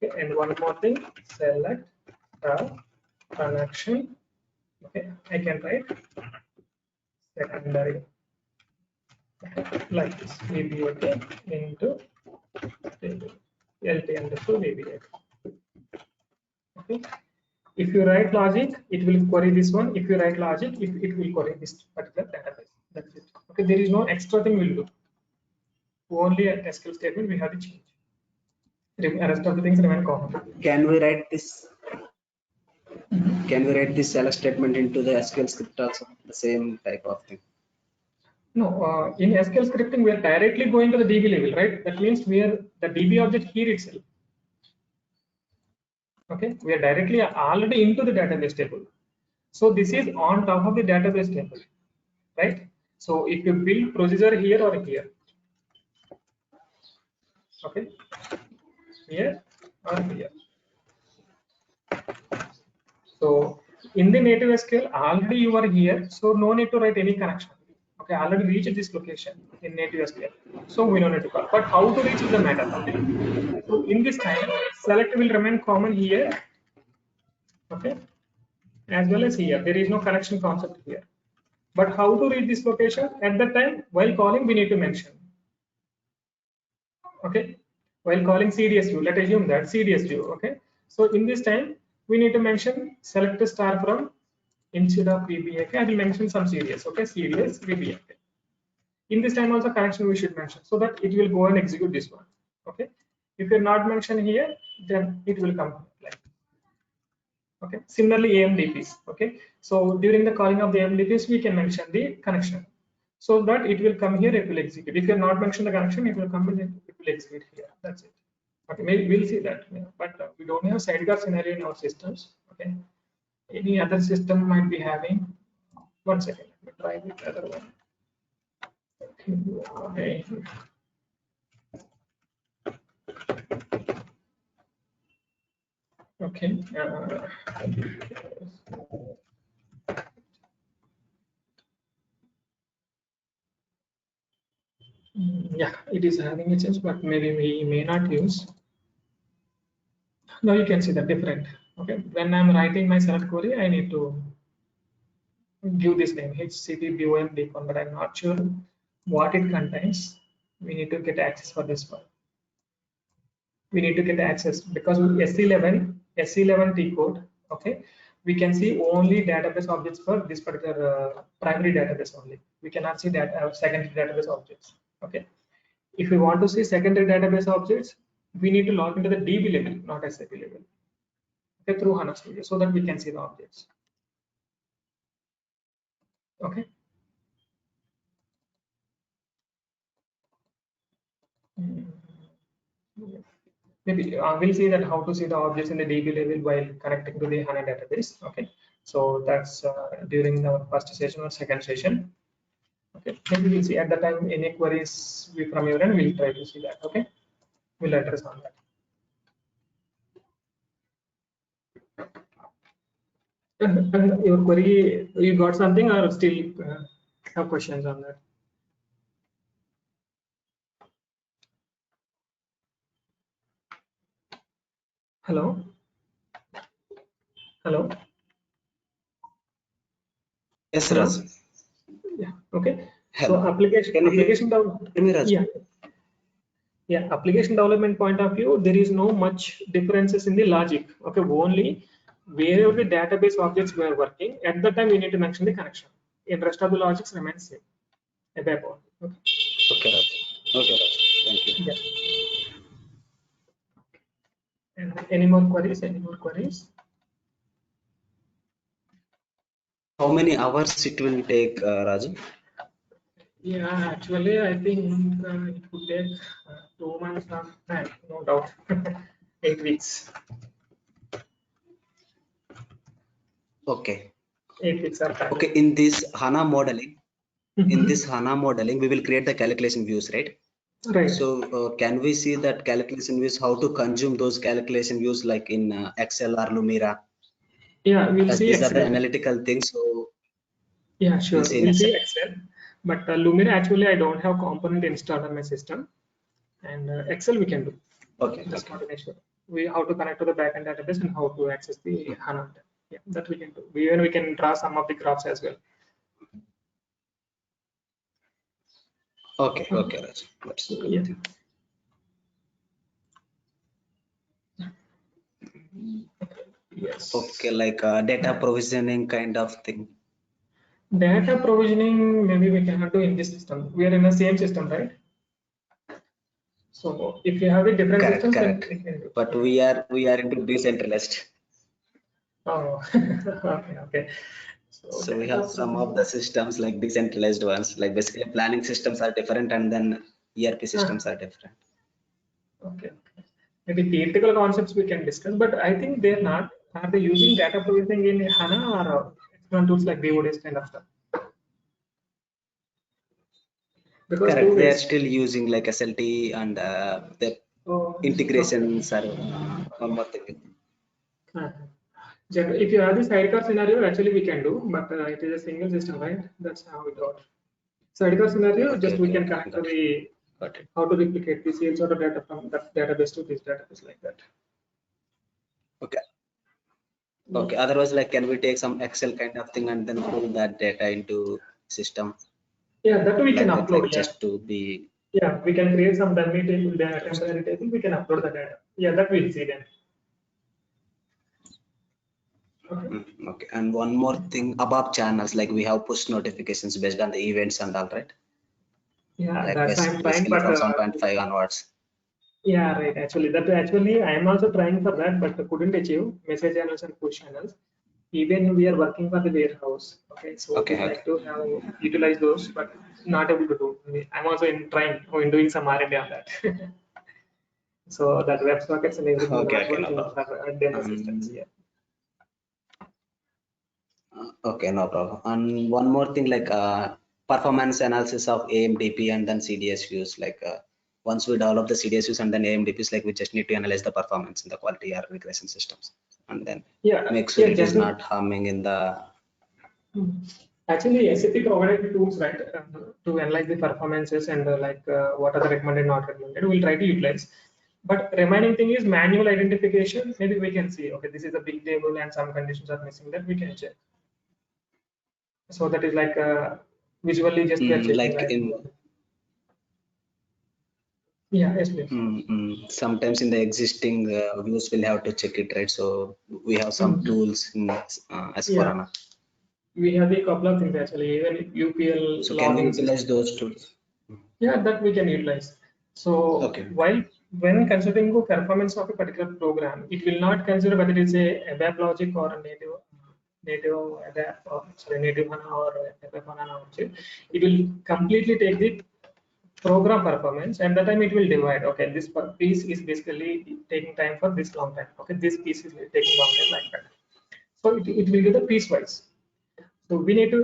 Okay, and one more thing, select connection. Okay, I can write secondary like this VBAK into LT underscore VBAK. Okay, if you write logic, it will query this one. If you write logic, it will query this particular database. That's it. Okay, there is no extra thing we'll do. Only a SQL statement we have to change. The rest of the things remain common. Can we write this? Can we write this select statement into the SQL script also? The same type of thing. No, in SQL scripting, we are directly going to the DB level, right? That means we are the DB object here itself. Okay, we are directly already into the database table. So this is on top of the database table, right? So if you build procedure here or here, okay, here or here. So in the native SQL, already you are here, so no need to write any connection. Okay, I already reached this location in native SQL, so we don't need to call. But how to reach is the matter. Okay, so in this time, select will remain common here. Okay, as well as here. There is no connection concept here. But how to reach this location? At that time, while calling, we need to mention. Okay, while calling CDS view, let's assume that CDS view. Okay, so in this time, we need to mention select a star from instead of VBAK. I will mention some CDS. Okay, CDS VBAK. In this time also connection we should mention so that it will go and execute this one. Okay, if you're not mentioned here, then it will come like. Okay, similarly AMDPs. Okay, so during the calling of the AMDPs, we can mention the connection so that it will come here, it will execute. If you have not mentioned the connection, it will come in, it will execute here. That's it. Okay, maybe we'll see that, but we don't have sidecar scenario in our systems. Okay, any other system might be having. 1 second, let me try the other one. Okay. Okay. Yeah, it is having a change, but maybe we may not use. Now you can see the different. Okay, when I'm writing my select query, I need to give this name HCP BOM, but I'm not sure what it contains. We need to get access for this one. We need to get access because with SE11 T code, okay, we can see only database objects for this particular primary database only. We cannot see that secondary database objects. Okay, if we want to see secondary database objects, we need to log into the DB level, not SAP level. Okay, through HANA Studio, so that we can see the objects. Okay. Maybe we'll see that how to see the objects in the DB level while connecting to the HANA database. Okay, so that's during the first session or second session. Okay, maybe we'll see at the time any queries from your end. We'll try to see that. Okay, we'll address on that. Your query, you got something or still have questions on that? Hello? Hello? Yes, Hello? Raj. Yeah, okay. Hello. So application Raj. Yeah, application development point of view, there is no much differences in the logic. Okay, only wherever the database objects were working, at that time we need to mention the connection. In rest of the logics remains same. Okay. Okay, Raj. Okay, Raj. Thank you. Yeah. And any more queries? Any more queries? How many hours it will take, Raju? Yeah, actually, I think it would take 2 months of time, no doubt. 8 weeks. Okay. 8 weeks are time. Okay, in this HANA modeling, we will create the calculation views, right? Right. So can we see that calculation views, how to consume those calculation views like in Excel or Lumira? Yeah, we'll see these Excel. are the analytical things. So yeah, sure. We'll see Excel. Excel. But Lumira, actually, I don't have component installed on my system. And Excel we can do. Okay. That's Okay. not an issue. We how to connect to the backend database and how to access the HANA. Yeah, that we can do. Even we can draw some of the graphs as well. Okay. Okay, Raj. That's good. Yeah. Yes. Okay, like data provisioning kind of thing. Data provisioning, maybe we cannot do in this system. We are in the same system, right? So if you have a different system, then we can do. But we are into decentralized. Oh, okay. So we have some of the systems like decentralized ones, like basically planning systems are different and then ERP systems are different. Okay. Maybe theoretical concepts we can discuss, but I think they're not. Are they using data provisioning in HANA or external tools like BODs kind of stuff? Because Correct. They are still using like SLT and the integrations are one more thing. If you have this sidecar scenario, actually we can do, but it is a single system, right? That's how we got. So Edgar scenario, Okay, just we okay, can okay, connect to got it. the Got it. how to replicate the sales order data from that database to this database like that. Okay. Okay. Otherwise, like, can we take some Excel kind of thing and then pull that data into system Yeah, that we can like that, upload. like Yeah. just to be. Yeah, we can create some dummy table, temporary table. We can upload the data. Yeah, that we'll see then. Okay. Okay. And one more thing about channels, like we have push notifications based on the events and all, right? Yeah, Like that's I'm trying, basically but from 7.5 onwards. yeah, right. Actually I am also trying for that, but couldn't achieve message channels and push channels. Even we are working for the warehouse. Okay, so Okay, we okay. like to have utilize those, but not able to do. I'm also in doing some R&D on that. So that web sockets and everything Okay, not okay, no working problem. for demo systems. Yeah. Okay, no problem. And one more thing, like performance analysis of AMDP and then CDS views. Like once we develop the CDS views and then AMDPs, like we just need to analyze the performance in the quality or regression systems, and then Yeah. make sure Yeah. it is not harming in the. Actually, SAP provided tools, right, to analyze the performances and what are the recommended, not recommended. We'll try to utilize. But remaining thing is manual identification. Maybe we can see, okay, this is a big table and some conditions are missing. That we can check. So that is like visually just we are checking, Like right? in Yeah, yes, please. sometimes in the existing views we'll have to check it, right? So we have some tools in Yeah, S4HANA. we have a couple of things actually. Even UPL So can we logging utilize system. those tools? Yeah, that we can utilize. So Okay. when considering the performance of a particular program, it will not consider whether it's a ABAP logic or a native ABAP or sorry native HANA or ABAP HANA object. It will completely take the program performance, and that time it will divide. Okay, this piece is basically taking time for this long time. Okay, this piece is taking long time like that. So it will get the piece wise. So we need to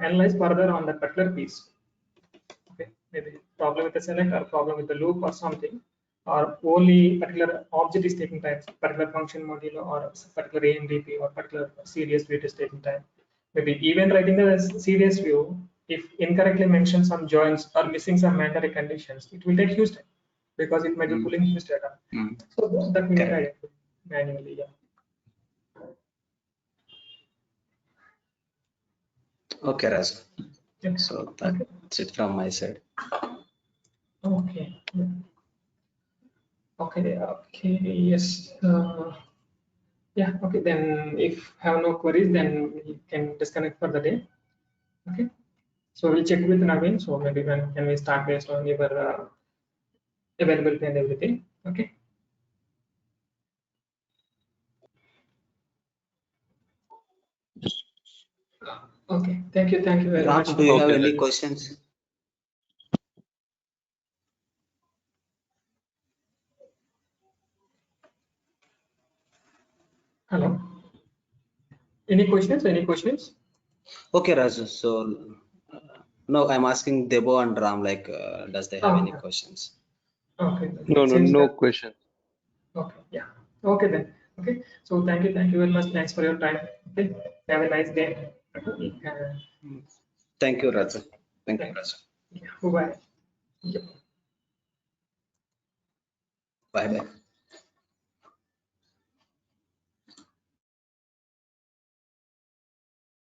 analyze further on that particular piece. Okay, maybe problem with the select or problem with the loop or something, or only particular object is taking time, particular function module or particular AMDP or particular CDS view is taking time. Maybe even writing the CDS view, if incorrectly mention some joins or missing some mandatory conditions, it will take huge time because it might be pulling huge data. So that we need to identify manually. Yeah. Okay, Raj. Yeah. So that's it from my side. Okay. Yeah. Okay. Okay. Yes. Yeah. Okay. Then if have no queries, then we can disconnect for the day. Okay. So we'll check with Naveen. So maybe when can we start based on your availability and everything. Okay. Okay. Thank you. Thank you very Ram, much. do you have Okay, any then. questions? Hello. Any questions? Any questions? Okay, Raj. So no, I'm asking Debo and Ram, like, does they have any Okay. questions? Okay. No That, question. okay. Yeah. Okay then. Okay. So thank you. Thank you very much. Thanks for your time. Okay. Have a nice day. Thank you, Raj. Thank you, Raj. Yeah. Bye. Yep. Bye bye.